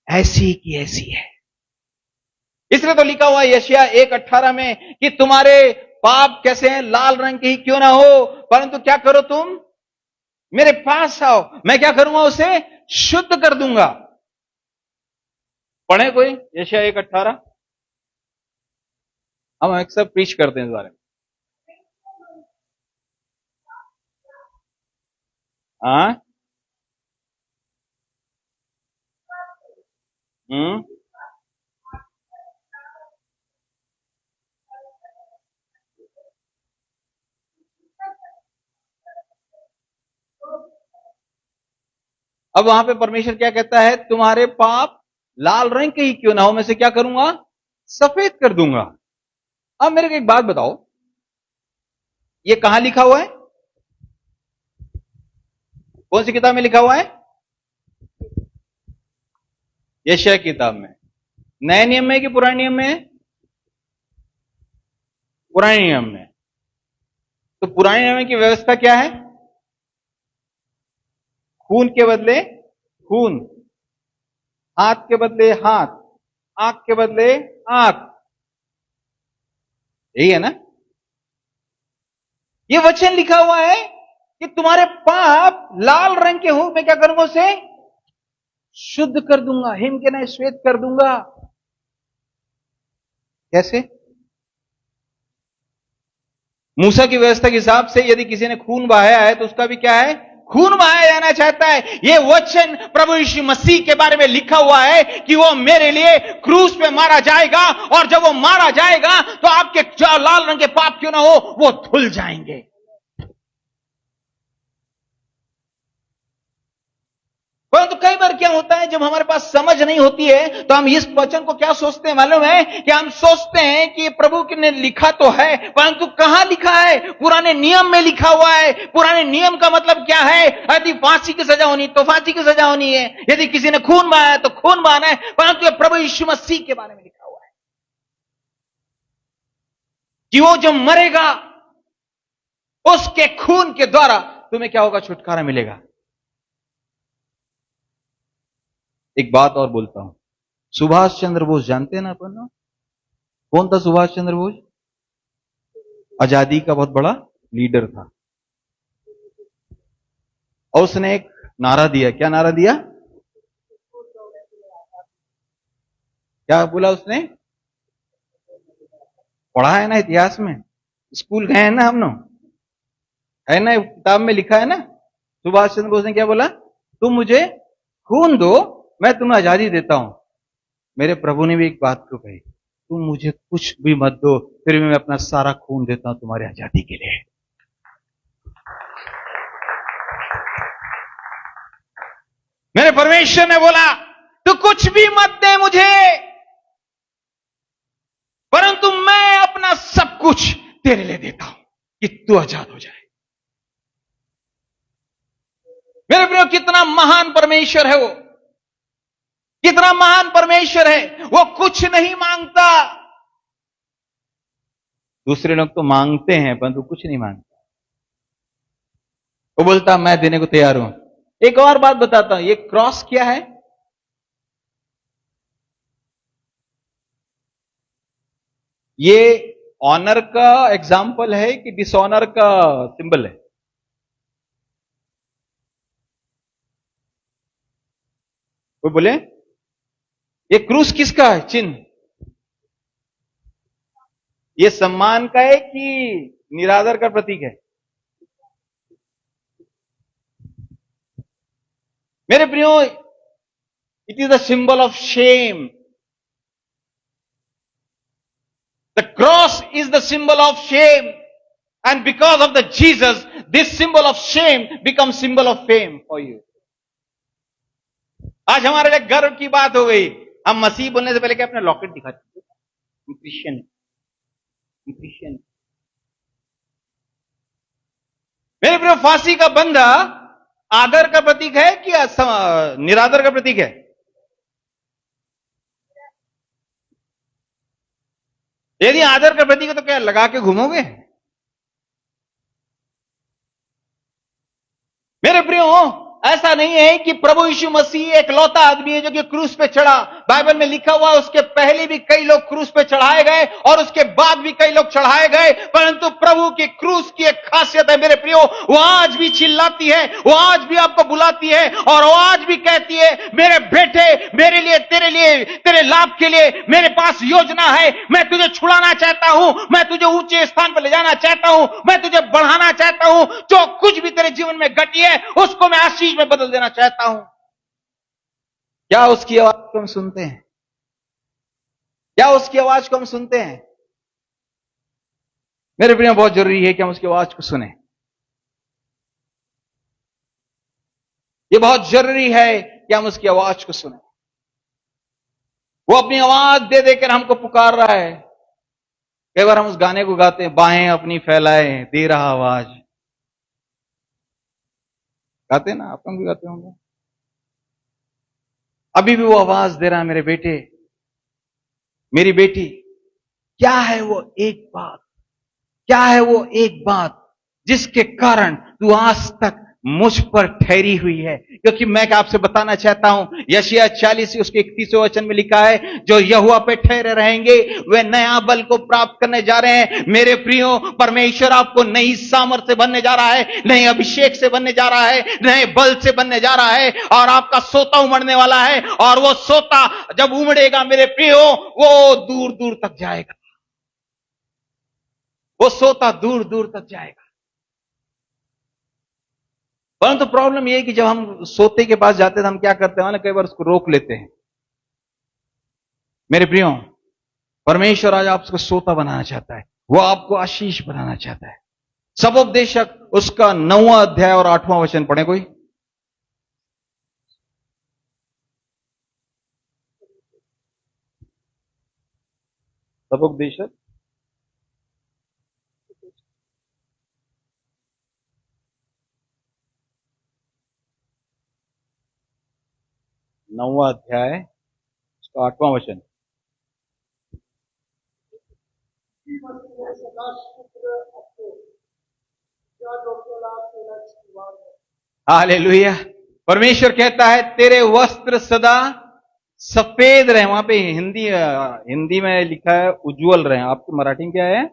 ऐसी की ऐसी है। इसलिए तो लिखा हुआ है यशायाह 1:18 में कि तुम्हारे पाप कैसे हैं, लाल रंग के ही क्यों ना हो, परंतु क्या करो तुम, मेरे पास आओ, मैं क्या करूंगा, उसे शुद्ध कर दूंगा। पढ़े कोई यशायाह 1:18? हम अक्सर प्रीच करते हैं इस बारे में। हाँ। हम्म। अब वहां पे परमेश्वर क्या कहता है, तुम्हारे पाप लाल रंग के ही क्यों ना हो, मैं से क्या करूंगा, सफेद कर दूंगा। अब मेरे को एक बात बताओ, ये कहां लिखा हुआ है? कौन सी किताब में लिखा हुआ है? यशायाह किताब में। नए नियम में कि पुराने नियम में? पुराने नियम में। तो पुराने नियम की व्यवस्था क्या है? खून के बदले खून, हाथ के बदले हाथ, आंख के बदले आंख। यही है ना? ये वचन लिखा हुआ है कि तुम्हारे पाप लाल रंग के हो, मैं क्या करूंगा, उसे शुद्ध कर दूंगा, हिम के नए श्वेत कर दूंगा। कैसे? मूसा की व्यवस्था के हिसाब से यदि किसी ने खून बहाया है तो उसका भी क्या है, खून बहाया जाना चाहता है। यह वचन प्रभु यीशु मसीह के बारे में लिखा हुआ है कि वो मेरे लिए क्रूस पे मारा जाएगा, और जब वो मारा जाएगा तो आपके लाल रंग के पाप क्यों ना हो, वो धुल जाएंगे। परंतु कई बार क्या होता है, जब हमारे पास समझ नहीं होती है तो हम इस वचन को क्या सोचते हैं मालूम है, कि हम सोचते हैं कि प्रभु ने लिखा तो है, परंतु कहां लिखा है? पुराने नियम में लिखा हुआ है। पुराने नियम का मतलब क्या है? यदि फांसी की सजा होनी तो फांसी की सजा होनी है, यदि किसी ने खून बहाया है तो खून बहाना है, परंतु यह प्रभु यीशु मसीह के बारे में लिखा हुआ है कि वो जो मरेगा उसके खून के द्वारा तुम्हें क्या होगा, छुटकारा मिलेगा। एक बात और बोलता हूं, सुभाष चंद्र बोस जानते हैं ना अपन ना? कौन था सुभाष चंद्र बोस? आजादी का बहुत बड़ा लीडर था। और उसने एक नारा दिया। क्या नारा दिया? क्या बोला उसने? पढ़ा है ना इतिहास में, स्कूल गए हैं ना हम लोग, है ना, किताब में लिखा है ना। सुभाष चंद्र बोस ने क्या बोला? तुम मुझे खून दो, मैं तुम्हें आजादी देता हूं। मेरे प्रभु ने भी एक बात को कही, तुम मुझे कुछ भी मत दो, फिर भी मैं अपना सारा खून देता हूं तुम्हारी आजादी के लिए। मेरे परमेश्वर ने बोला तू कुछ भी मत दे मुझे, परंतु मैं अपना सब कुछ तेरे लिए देता हूं कि तू आजाद हो जाए। मेरे प्रियो, कितना महान परमेश्वर है वो, कितना महान परमेश्वर है। वो कुछ नहीं मांगता। दूसरे लोग तो मांगते हैं परंतु कुछ नहीं मांगता। वो बोलता मैं देने को तैयार हूं। एक और बात बताता हूं, ये क्रॉस क्या है? ये ऑनर का एग्जाम्पल है कि डिसऑनर का सिंबल है? वो बोले ये क्रूस किसका है चिन्ह? ये सम्मान का है कि निरादर का प्रतीक है? मेरे प्रियो, it is the symbol of shame. The cross is the symbol of shame, and because of the Jesus, this symbol of shame becomes symbol of fame for you. आज हमारे लिए गर्व की बात हो गई। हम मसीह बोलने से पहले क्या अपने लॉकेट दिखाते? हम क्रिश्चियन, क्रिश्चियन। मेरे प्रिय, फांसी का बंधा आदर का प्रतीक है कि निरादर का प्रतीक है? यदि आदर का प्रतीक है तो क्या लगा के घूमोगे? मेरे प्रियो, ऐसा नहीं है कि प्रभु यीशु मसीह एक लौता आदमी है जो कि क्रूस पे चढ़ा। बाइबल में लिखा हुआ उसके पहले भी कई लोग क्रूस पे चढ़ाए गए और उसके बाद भी कई लोग चढ़ाए गए, परंतु प्रभु की क्रूस की एक खासियत है मेरे प्रियो, वो आज भी चिल्लाती है, वो आज भी आपको बुलाती है और वो आज भी कहती है मेरे बेटे, मेरे लिए, तेरे लाभ के लिए मेरे पास योजना है। मैं तुझे छुड़ाना चाहता हूं, मैं तुझे ऊंचे स्थान पर ले जाना चाहता हूं, मैं तुझे बढ़ाना चाहता हूं। जो कुछ भी तेरे जीवन में घटी है उसको मैं आशीष में बदल देना चाहता हूं। क्या उसकी आवाज को हम सुनते हैं? क्या उसकी आवाज को हम सुनते हैं? मेरे प्रिय, बहुत जरूरी है कि हम उसकी आवाज को सुने। यह बहुत जरूरी है कि हम उसकी आवाज को सुने। वो अपनी आवाज दे देकर हमको पुकार रहा है। कई बार हम उस गाने को गाते हैं, बाहें अपनी फैलाए दे रहा आवाज, गाते ना, आप लोग भी गाते होंगे। अभी भी वो आवाज दे रहा है, मेरे बेटे, मेरी बेटी, क्या है वो एक बात, क्या है वो एक बात जिसके कारण तू आज तक मुझ पर ठहरी हुई है? क्योंकि मैं आपसे बताना चाहता हूं, यशायाह 40 उसके 31वें वचन में लिखा है, जो यहोवा पे ठहरे रहेंगे वे नया बल को प्राप्त करने जा रहे हैं। मेरे प्रियो, परमेश्वर आपको नई सामर्थ्य से बनने जा रहा है, नए अभिषेक से बनने जा रहा है, नए बल से बनने जा रहा है, और आपका सोता उमड़ने वाला है। और वो सोता जब उमड़ेगा मेरे प्रियो, वो दूर दूर तक जाएगा, वो सोता दूर दूर तक जाएगा। परंतु प्रॉब्लम यह है कि जब हम सोते के पास जाते हैं तो हम क्या करते हैं ना, कई बार उसको रोक लेते हैं। मेरे प्रियो, परमेश्वर आज आपको सोता बनाना चाहता है, वो आपको आशीष बनाना चाहता है। सबोपदेशक उसका 9वां अध्याय और 8वां वचन पढ़े कोई। सबोपदेशक 9वां अध्याय उसका 8वां वचन। हालेलुया। परमेश्वर कहता है तेरे वस्त्र सदा सफेद रहे। वहां पे हिंदी में लिखा है उज्जवल रहे, आपकी मराठी में क्या है?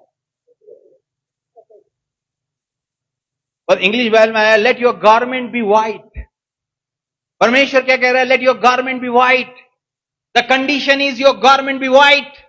पर इंग्लिश बाइबल में आया let your garment be white. परमेश्वर क्या कह रहा है? Let your garment be white. The condition is your garment be white.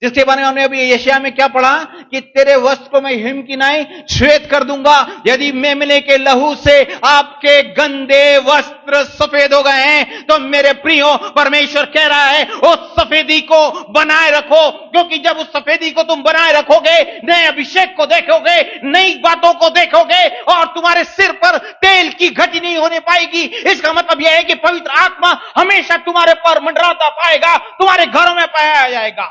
जिसके बारे में हमने अभी यशायाह में क्या पढ़ा कि तेरे वस्त्र को मैं हिम की नाई श्वेत कर दूंगा। यदि मेमने के लहू से आपके गंदे वस्त्र सफेद हो गए हैं तो मेरे प्रियो परमेश्वर कह रहा है उस सफेदी को बनाए रखो, क्योंकि जब उस सफेदी को तुम बनाए रखोगे, नए अभिषेक को देखोगे, नई बातों को देखोगे और तुम्हारे सिर पर तेल की घटी नहीं होने पाएगी। इसका मतलब यह है कि पवित्र आत्मा हमेशा तुम्हारे पर मंडराता पाएगा, तुम्हारे घरों में पाया जाएगा।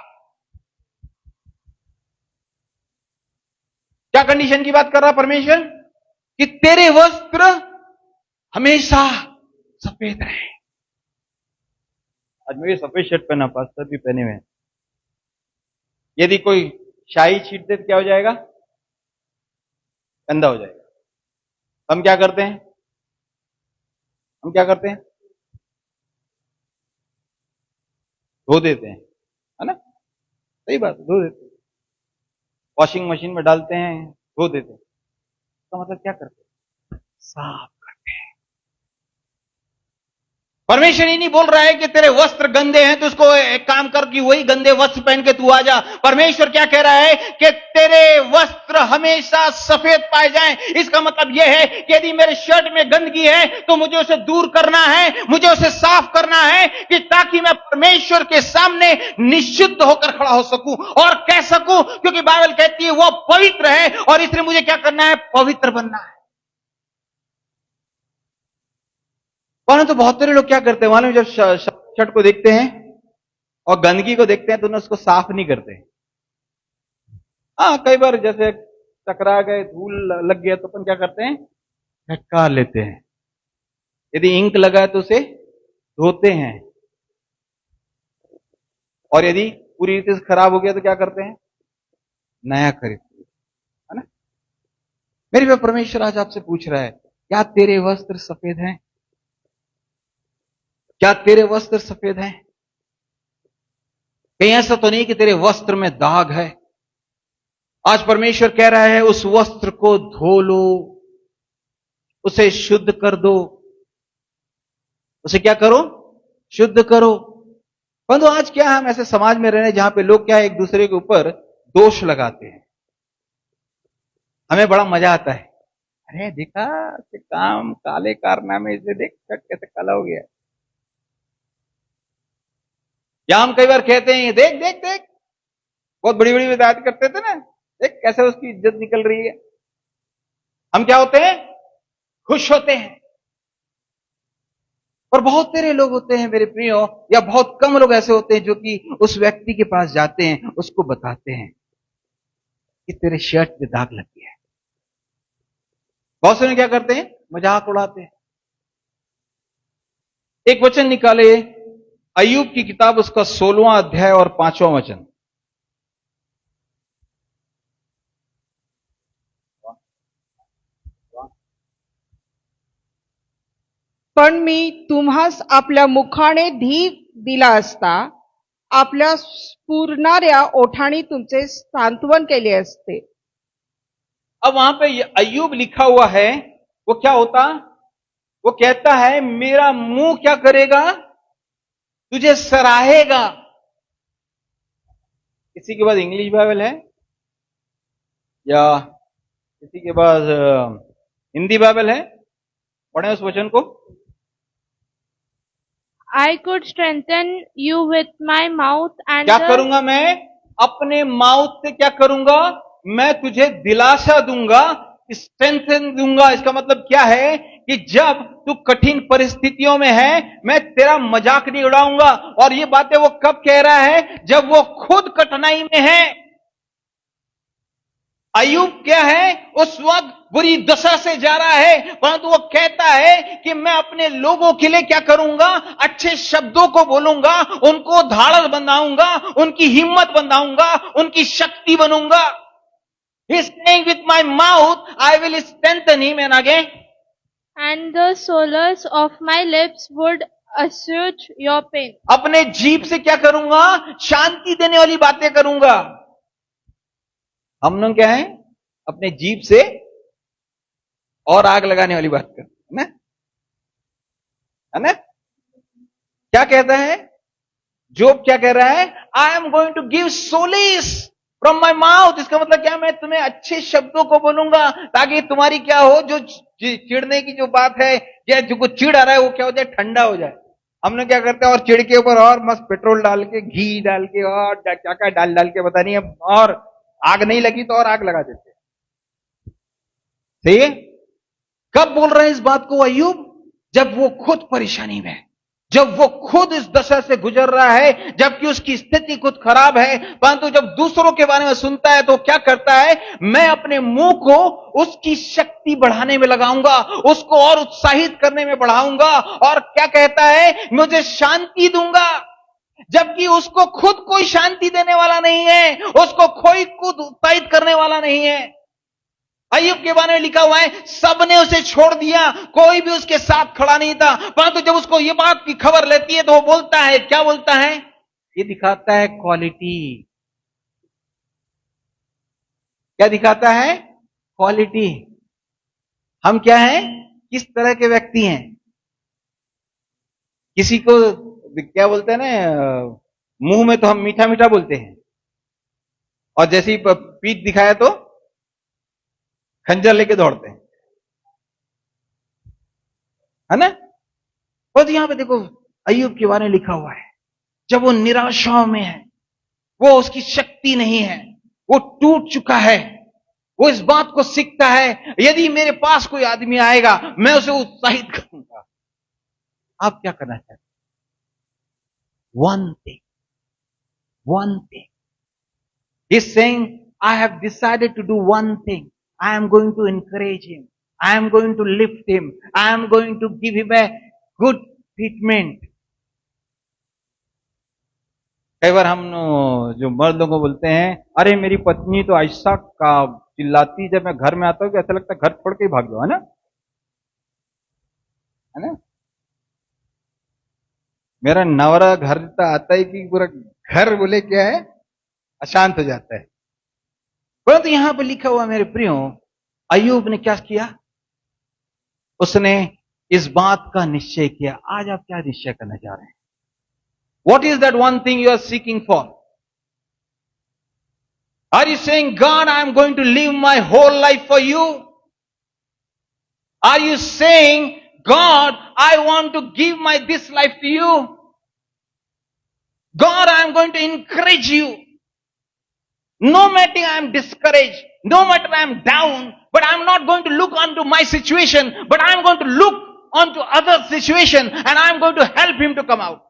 क्या कंडीशन की बात कर रहा परमेश्वर? कि तेरे वस्त्र हमेशा सफेद रहे। आज मुझे सफेद शर्ट पहना, पास्टर भी पहने हुए हैं। यदि कोई शाही छीट दे तो क्या हो जाएगा? गंदा हो जाएगा। हम क्या करते हैं? धो देते हैं, है ना? सही बात, धो देते हैं, वॉशिंग मशीन में डालते हैं, धो देते हैं। तो मतलब क्या करते हैं? साफ करते हैं। परमेश्वर ही नहीं बोल रहा है कि तेरे वस्त्र गंदे हैं तो उसको एक काम कर कि वही गंदे वस्त्र पहन के तू आ जा। परमेश्वर क्या कह रहा है कि तेरे वस्त्र हमेशा सफेद पाए जाएं। इसका मतलब यह है कि यदि मेरे शर्ट में गंदगी है तो मुझे उसे दूर करना है, मुझे उसे साफ करना है, कि ताकि मैं परमेश्वर के सामने निश्चित होकर खड़ा हो सकूं और कह सकूं, क्योंकि बाइबल कहती है वो पवित्र है और इसलिए मुझे क्या करना है? पवित्र बनना है। परंतु बहुत सारे लोग क्या करते हैं मालूम, जब शर्ट को देखते हैं और गंदगी को देखते हैं तो उन्हें उसको साफ नहीं करते। हाँ, कई बार जैसे टकरा गए, धूल लग गया तो अपन क्या करते हैं? झटका लेते हैं। यदि इंक लगा है तो उसे धोते हैं, और यदि पूरी रीति से खराब हो गया तो क्या करते हैं? नया खरीदते हैं, है ना? मेरे पे परमेश्वर आज आपसे पूछ रहा है, क्या तेरे वस्त्र सफेद हैं? क्या तेरे वस्त्र सफेद हैं? कहीं ऐसा तो नहीं कि तेरे वस्त्र में दाग है? आज परमेश्वर कह रहा है उस वस्त्र को धो लो, उसे शुद्ध कर दो। उसे क्या करो? शुद्ध करो। परंतु आज क्या हम ऐसे समाज में रहे जहां पे लोग क्या एक दूसरे के ऊपर दोष लगाते हैं। हमें बड़ा मजा आता है, अरे देखा कि काम काले कारनामे से देख कैसे काला हो गया। या हम कई बार कहते हैं देख देख देख, बहुत बड़ी बड़ी विदायत करते थे ना, देख कैसे उसकी इज्जत निकल रही है। हम क्या होते हैं? खुश होते हैं। और बहुत सारे लोग होते हैं मेरे प्रियो, या बहुत कम लोग ऐसे होते हैं जो कि उस व्यक्ति के पास जाते हैं, उसको बताते हैं कि तेरे शर्ट पे दाग लग गया है। बहुत से लोग क्या करते हैं? मजाक उड़ाते हैं। एक वचन निकाले, अय्यूब की किताब, उसका 16वां अध्याय और 5वां वचन। पण मी तुम्हास आपल्या मुखाने धीर दिला असता, आपल्या स्फुरणाऱ्या ओठाणी तुमचे सांत्वन केले असते। अब वहां पे अय्यूब लिखा हुआ है, वो क्या होता? वो कहता है मेरा मुंह क्या करेगा? तुझे सराहेगा। किसी के पास इंग्लिश बाइबल है या किसी के पास हिंदी बाइबल है? पढ़े उस वचन को। I could strengthen you with my mouth and क्या करूंगा मैं? अपने माउथ से क्या करूंगा? मैं तुझे दिलासा दूंगा, स्ट्रेंथन दूंगा। इसका मतलब क्या है कि जब तू कठिन परिस्थितियों में है, मैं तेरा मजाक नहीं उड़ाऊंगा। और ये बातें वो कब कह रहा है? जब वो खुद कठिनाई में है। अय्यूब क्या है? उस वक्त बुरी दशा से जा रहा है, परंतु वो कहता है कि मैं अपने लोगों के लिए क्या करूंगा? अच्छे शब्दों को बोलूंगा, उनको धाड़स बंधाऊंगा, उनकी हिम्मत बंधाऊंगा, उनकी शक्ति बनूंगा। He is saying with my mouth I will strengthen him, and again, and the soles of my lips would assuage your pain. अपने जीभ से क्या करूंगा? शांति देने वाली बातें करूंगा। हम लोग क्या है? अपने जीभ से और आग लगाने वाली बात कर, है ना? क्या कहता है जोब? क्या कह रहा है? I am going to give solace from my mouth. इसका मतलब क्या? मैं तुम्हें अच्छे शब्दों को बोलूंगा ताकि तुम्हारी क्या हो, जो चिढ़ने की जो बात है या जो कुछ चिढ़ आ रहा है वो क्या हो जाए, ठंडा हो जाए। हमने क्या करते हैं, और चिढ़ के ऊपर और मस्त पेट्रोल डाल के, घी डाल के, और क्या क्या डाल डाल के, पता नहीं है, और आग नहीं लगी तो और आग लगा देते हैं। सही है? कब बोल रहे हैं इस बात को अय्यूब? जब वो खुद परेशानी में है, जब वो खुद इस दशा से गुजर रहा है, जबकि उसकी स्थिति खुद खराब है, परंतु जब दूसरों के बारे में सुनता है तो क्या करता है? मैं अपने मुंह को उसकी शक्ति बढ़ाने में लगाऊंगा, उसको और उत्साहित करने में बढ़ाऊंगा, और क्या कहता है? मुझे शांति दूंगा। जबकि उसको खुद कोई शांति देने वाला नहीं है, उसको कोई खुद उत्साहित करने वाला नहीं है। अय्यूब के बारे में लिखा हुआ है, सबने उसे छोड़ दिया, कोई भी उसके साथ खड़ा नहीं था, परंतु जब उसको ये बात की खबर लेती है तो वो बोलता है, क्या बोलता है? ये दिखाता है क्वालिटी। क्या दिखाता है? क्वालिटी। हम क्या हैं? किस तरह के व्यक्ति हैं? किसी को क्या बोलते हैं ना, मुंह में तो हम मीठा मीठा बोलते हैं, और जैसे ही पीठ दिखाया तो खंजर लेके दौड़ते हैं, है ना? और यहां पे देखो अय्यूब के बारे में लिखा हुआ है, जब वो निराशाओं में है, वो उसकी शक्ति नहीं है, वो टूट चुका है, वो इस बात को सीखता है, यदि मेरे पास कोई आदमी आएगा मैं उसे उत्साहित करूंगा। आप क्या करना चाहते? One thing is saying, I have decided to do one thing, I am going to encourage him. I am going to lift him. I am going to give him a good treatment. कई बार हम जो मर्द लोगों को बोलते हैं, अरे मेरी पत्नी तो ऐसा का चिल्लाती, जब मैं घर में आता हूं कि ऐसा लगता है घर छोड़ के ही भाग जाओ, है ना? है ना? मेरा नवरा घर तो आता है कि पूरा घर बोले क्या है, अशांत हो जाता है। परंतु यहां पर लिखा हुआ मेरे प्रियो, अय्यूब ने क्या किया? उसने इस बात का निश्चय किया। आज आप क्या निश्चय करना चाह रहे हैं? What is that one thing you are seeking for? Are you saying, God, I am going to live my whole life for you? Are you saying, God, I want to give this life to you? God, I am going to encourage you. No matter I am discouraged, no matter I am down, but I am not going to look onto my situation, but I am going to look onto other situation and I am going to help him to come out.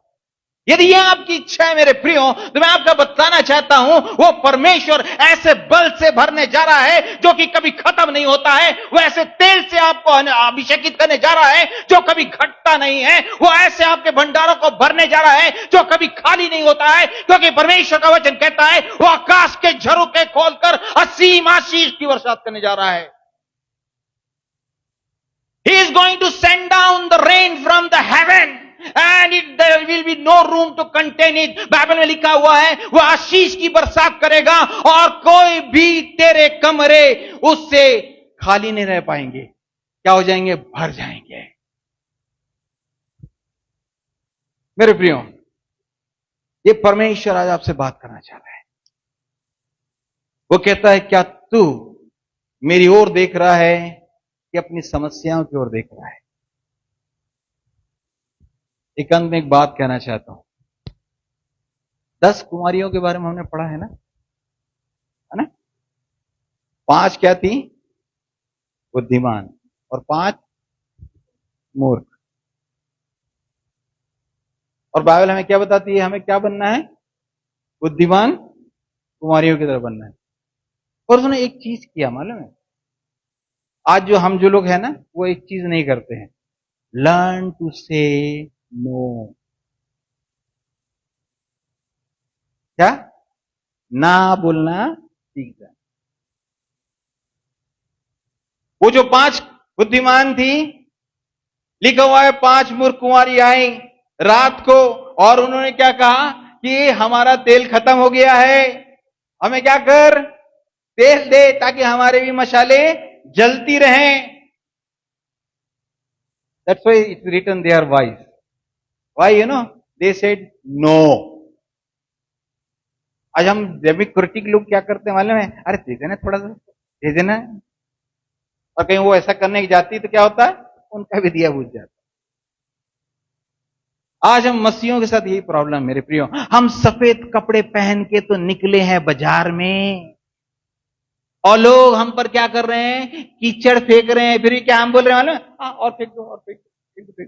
यदि यह आपकी इच्छा है मेरे प्रियो, तो मैं आपका बताना चाहता हूं, वो परमेश्वर ऐसे बल से भरने जा रहा है जो कि कभी खत्म नहीं होता है। वो ऐसे तेल से आपको अभिषेकित करने जा रहा है जो कभी घटता नहीं है। वो ऐसे आपके भंडारों को भरने जा रहा है जो कभी खाली नहीं होता है, क्योंकि परमेश्वर का वचन कहता है वो आकाश के झरोखे खोलकर असीम आशीष की बरसात करने जा रहा है। He is going to send down the rain from the heaven. And there will be no room to contain it. Bible में लिखा हुआ है वो आशीष की बरसात करेगा और कोई भी तेरे कमरे उससे खाली नहीं रह पाएंगे। क्या हो जाएंगे? भर जाएंगे। मेरे प्रियो, ये परमेश्वर आज आपसे बात करना चाह रहा है। वो कहता है, क्या तू मेरी ओर देख रहा है कि अपनी समस्याओं की ओर देख रहा है? एक अंत में एक बात कहना चाहता हूं। 10 कुमारियों के बारे में हमने पढ़ा है ना? 5 क्या थी? बुद्धिमान, और 5 मूर्ख। और बाइबल हमें क्या बताती है? हमें क्या बनना है? बुद्धिमान कुमारियों की तरह बनना है। और उसने एक चीज किया, मालूम है? आज जो लोग हैं ना, वो एक चीज नहीं करते हैं, लर्न टू से नो। क्या? ना बोलना सीख जाए। वो जो 5 बुद्धिमान थी, लिखा हुआ है 5 मूर्ख कुंवारी आई रात को, और उन्होंने क्या कहा कि हमारा तेल खत्म हो गया है, हमें क्या कर, तेल दे ताकि हमारे भी मशाले जलती रहें। That's why it's written they are wise. Why, they said no. आज हम डेमोक्रेटिक लोग क्या करते हैं मालूम है? अरे दे देना, थोड़ा सा दे देना। और कहीं वो ऐसा करने की जाती तो क्या होता है? उनका भी दिया बुझ जाता। आज हम मसीहों के साथ यही प्रॉब्लम मेरे प्रियो, हम सफेद कपड़े पहन के तो निकले हैं बाजार में, और लोग हम पर क्या कर रहे हैं? कीचड़ फेंक रहे हैं। फिर क्या हम बोल रहे हैं मालूम है? और फेंक दो, और फेंक दो।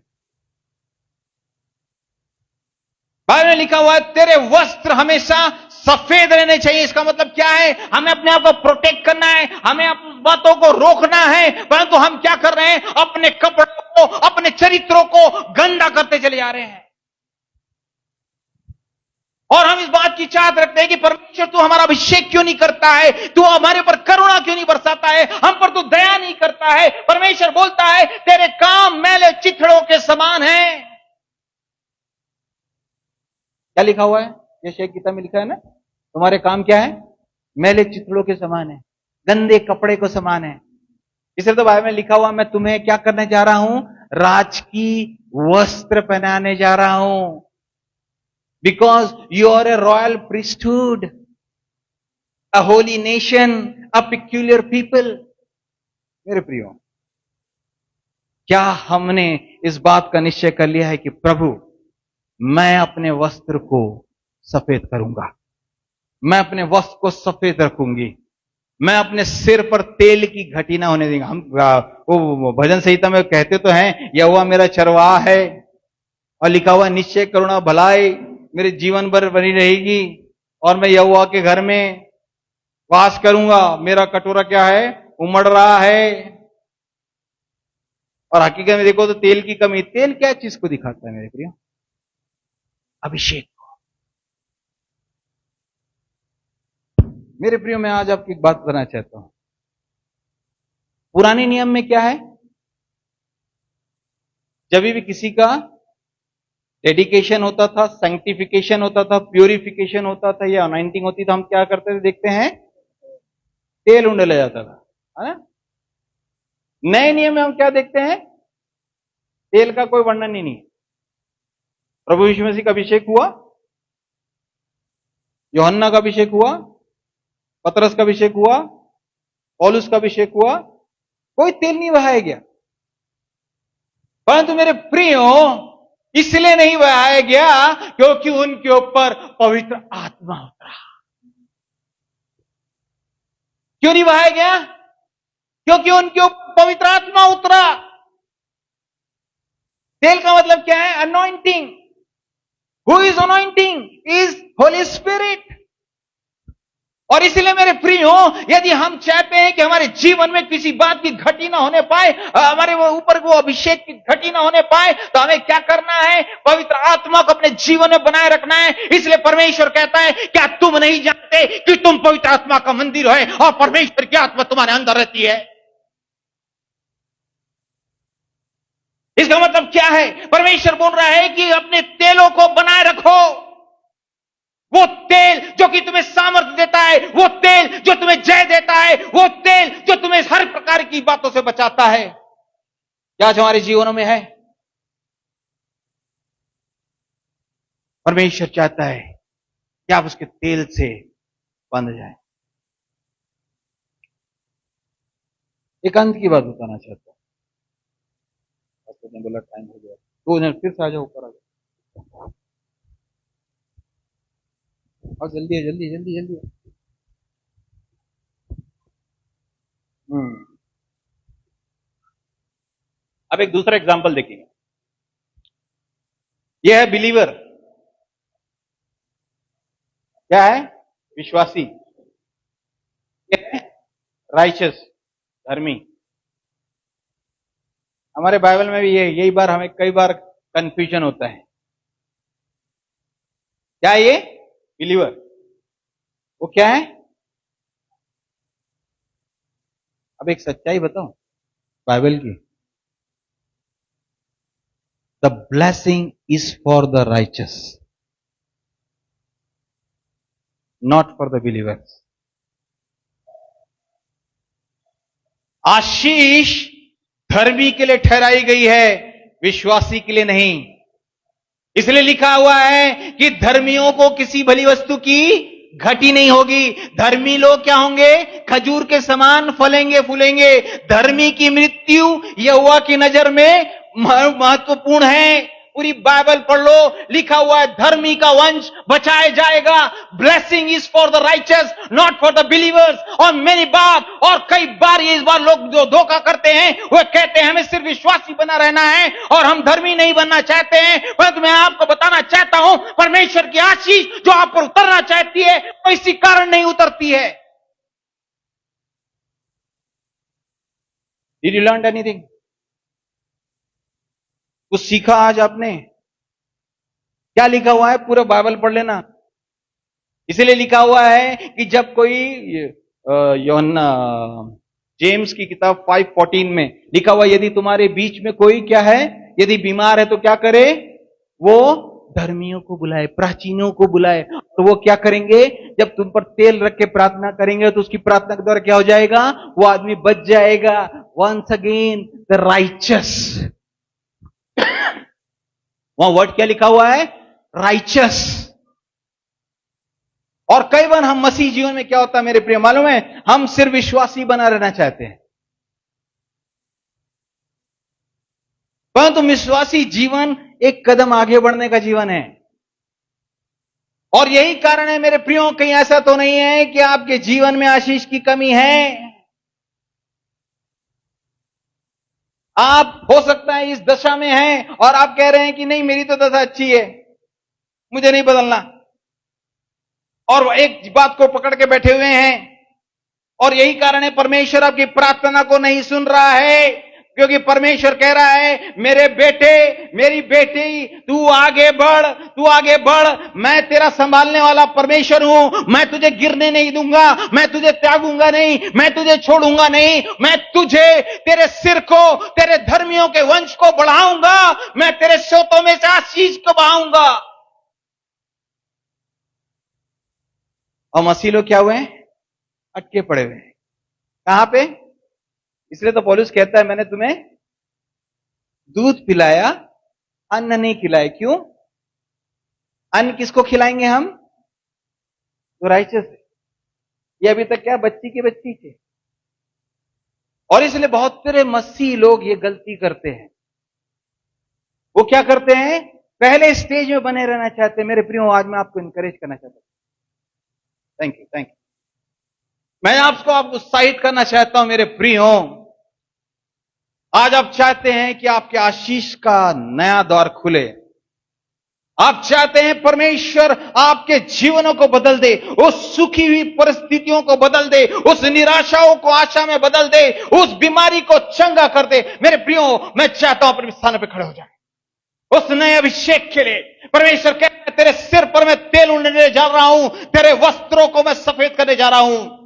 बाइबल में लिखा हुआ है तेरे वस्त्र हमेशा सफेद रहने चाहिए। इसका मतलब क्या है? हमें अपने आप को प्रोटेक्ट करना है, हमें अपनी बातों को रोकना है, परंतु हम क्या कर रहे हैं? अपने कपड़ों को, अपने चरित्रों को गंदा करते चले जा रहे हैं। और हम इस बात की चाहत रखते हैं कि परमेश्वर तू हमारा अभिषेक क्यों नहीं करता है? तू हमारे पर करुणा क्यों नहीं बरसाता है? हम पर तू दया नहीं करता है? परमेश्वर बोलता है तेरे काम मैले चिथड़ों के समान हैं। क्या लिखा हुआ है? यशायाह की किताब में लिखा है ना, तुम्हारे काम क्या है? मैले चिथड़ों के समान है, गंदे कपड़े को समान है। इसलिए तो बाइबल में लिखा हुआ मैं तुम्हें क्या करने जा रहा हूं? राजकीय वस्त्र पहनाने जा रहा हूं। Because you are a royal priesthood, a holy nation, a peculiar people. मेरे प्रियो, क्या हमने इस बात का निश्चय कर लिया है कि प्रभु, मैं अपने वस्त्र को सफेद करूंगा, मैं अपने वस्त्र को सफेद रखूंगी, मैं अपने सिर पर तेल की घटी ना होने देंगे। हम वो भजन संहिता में कहते तो हैं यहोवा मेरा चरवाहा है, और लिखा हुआ निश्चय करुणा भलाई मेरे जीवन भर बनी रहेगी, और मैं यहोवा के घर में वास करूंगा। मेरा कटोरा क्या है? उमड़ रहा है। और हकीकत में देखो तो तेल की कमी, तेल क्या चीज को दिखाता है मेरे प्रिय? अभिषेक को। मेरे प्रियो, मैं आज आपकी एक बात बताना चाहता हूं। पुराने नियम में क्या है? जब भी किसी का डेडिकेशन होता था, सैंक्टिफिकेशन होता था, प्यूरिफिकेशन होता था, या अनॉइंटिंग होती, तो हम क्या करते थे? देखते हैं तेल उंडेला जाता था, है ना? नए नियम में हम क्या देखते हैं? तेल का कोई वर्णन ही नहीं। प्रभु यीशु मसीह का अभिषेक हुआ, यूहन्ना का अभिषेक हुआ, पतरस का अभिषेक हुआ, पौलुस का अभिषेक हुआ, कोई तेल नहीं बहाया गया। परंतु मेरे प्रियो, इसलिए नहीं बहाया गया क्योंकि उनके ऊपर पवित्र आत्मा उतरा। क्यों नहीं बहाया गया? क्योंकि उनके ऊपर पवित्र आत्मा उतरा। तेल का मतलब क्या है? Anointing. Who is anointing? Is Holi spirit. और इसलिए मेरे प्रियो, यदि हम चाहते हैं कि हमारे जीवन में किसी बात की घटी ना होने पाए, हमारे वो ऊपर वो अभिषेक की घटी ना होने पाए, तो हमें क्या करना है? पवित्र आत्मा को अपने जीवन में बनाए रखना है। इसलिए परमेश्वर कहता है क्या तुम नहीं जानते कि तुम पवित्र आत्मा का मंदिर है और परमेश्वर की आत्मा तुम्हारे अंदर रहती है? इसका मतलब क्या है? परमेश्वर बोल रहा है कि अपने तेलों को बनाए रखो। वो तेल जो कि तुम्हें सामर्थ्य देता है, वो तेल जो तुम्हें जय देता है, वो तेल जो तुम्हें हर प्रकार की बातों से बचाता है, क्या आज हमारे जीवनों में है? परमेश्वर चाहता है कि आप उसके तेल से बंध जाए। एक अंत की बात बताना चाहता हूं। ने बोला टाइम हो गया, 2 मिनट फिर से आ जाओ, ऊपर आ जाओ, और जल्दी है, जल्दी जल्दी जल्दी। अब एक दूसरा एग्जांपल देखेंगे। यह है बिलीवर। क्या है? विश्वासी। यह है राइचस, धर्मी। हमारे बाइबल में भी यही बार हमें कई बार कंफ्यूजन होता है। क्या ये बिलीवर? वो क्या है? अब एक सच्चाई बताऊं बाइबल की। The blessing is for the righteous, not for the believers. आशीष धर्मी के लिए ठहराई गई है, विश्वासी के लिए नहीं। इसलिए लिखा हुआ है कि धर्मियों को किसी भली वस्तु की घटी नहीं होगी। धर्मी लोग क्या होंगे? खजूर के समान फलेंगे फूलेंगे। धर्मी की मृत्यु यहोवा की नजर में महत्वपूर्ण है। पूरी बाइबल पढ़ लो, लिखा हुआ है धर्मी का वंश बचाया जाएगा। Blessing is for the righteous not for the believers. और मेरी बात, और कई बार ये इस बार लोग जो धोखा करते हैं वो कहते हैं हमें सिर्फ विश्वासी बना रहना है और हम धर्मी नहीं बनना चाहते हैं। परंतु मैं आपको बताना चाहता हूं, परमेश्वर की आशीष जो आप पर उतरना चाहती है वो इसी कारण नहीं उतरती है। Did you learn anything? कुछ सीखा आज आपने? क्या लिखा हुआ है? पूरा बाइबल पढ़ लेना। इसलिए लिखा हुआ है कि जब कोई यूहन्ना जेम्स की किताब 5:14 में लिखा हुआ, यदि तुम्हारे बीच में कोई क्या है, यदि बीमार है तो क्या करे? वो धर्मियों को बुलाए, प्राचीनों को बुलाए। तो वो क्या करेंगे? जब तुम पर तेल रख के प्रार्थना करेंगे तो उसकी प्रार्थना के द्वारा क्या हो जाएगा? वो आदमी बच जाएगा। Once again the riches. वहां वर्ड क्या लिखा हुआ है? राइचस। और कई बार हम मसीह जीवन में क्या होता है मेरे प्रिय, मालूम है? हम सिर्फ विश्वासी बना रहना चाहते हैं, परंतु विश्वासी जीवन एक कदम आगे बढ़ने का जीवन है। और यही कारण है मेरे प्रियो, कहीं ऐसा तो नहीं है कि आपके जीवन में आशीष की कमी है। आप हो सकता है इस दशा में हैं और आप कह रहे हैं कि नहीं, मेरी तो दशा अच्छी है, मुझे नहीं बदलना। और एक बात को पकड़ के बैठे हुए हैं, और यही कारण है परमेश्वर आपकी प्रार्थना को नहीं सुन रहा है, क्योंकि परमेश्वर कह रहा है मेरे बेटे, मेरी बेटी, तू आगे बढ़, तू आगे बढ़। मैं तेरा संभालने वाला परमेश्वर हूं। मैं तुझे गिरने नहीं दूंगा, मैं तुझे त्यागूंगा नहीं, मैं तुझे छोड़ूंगा नहीं। मैं तुझे, तेरे सिर को, तेरे धर्मियों के वंश को बढ़ाऊंगा। मैं तेरे सोतों में से आशीष को बहाऊंगा। और मसीह लोग क्या हुए? अटके पड़े हुए हैं। कहां पे? इसलिए तो पौलुस कहता है मैंने तुम्हें दूध पिलाया, अन्न नहीं खिलाया। क्यों? अन्न किसको खिलाएंगे हम? तो राइचस। ये अभी तक क्या बच्ची की बच्ची थे। और इसलिए बहुत सारे मसीह लोग ये गलती करते हैं। वो क्या करते हैं? पहले स्टेज में बने रहना चाहते हैं। मेरे प्रियो, आज मैं आपको इंकरेज करना चाहता हूं। Thank you, thank you. मैं आपको उत्साहित करना चाहता हूं मेरे प्रियो। आज आप चाहते हैं कि आपके आशीष का नया द्वार खुले। आप चाहते हैं परमेश्वर आपके जीवनों को बदल दे, उस सुखी हुई परिस्थितियों को बदल दे, उस निराशाओं को आशा में बदल दे, उस बीमारी को चंगा कर दे। मेरे प्रियो, मैं चाहता हूं अपने स्थान पर खड़े हो जाए उस नए अभिषेक के लिए। परमेश्वर कहता है तेरे सिर पर मैं तेल उड़ने जा रहा हूं, तेरे वस्त्रों को मैं सफेद करने जा रहा हूं।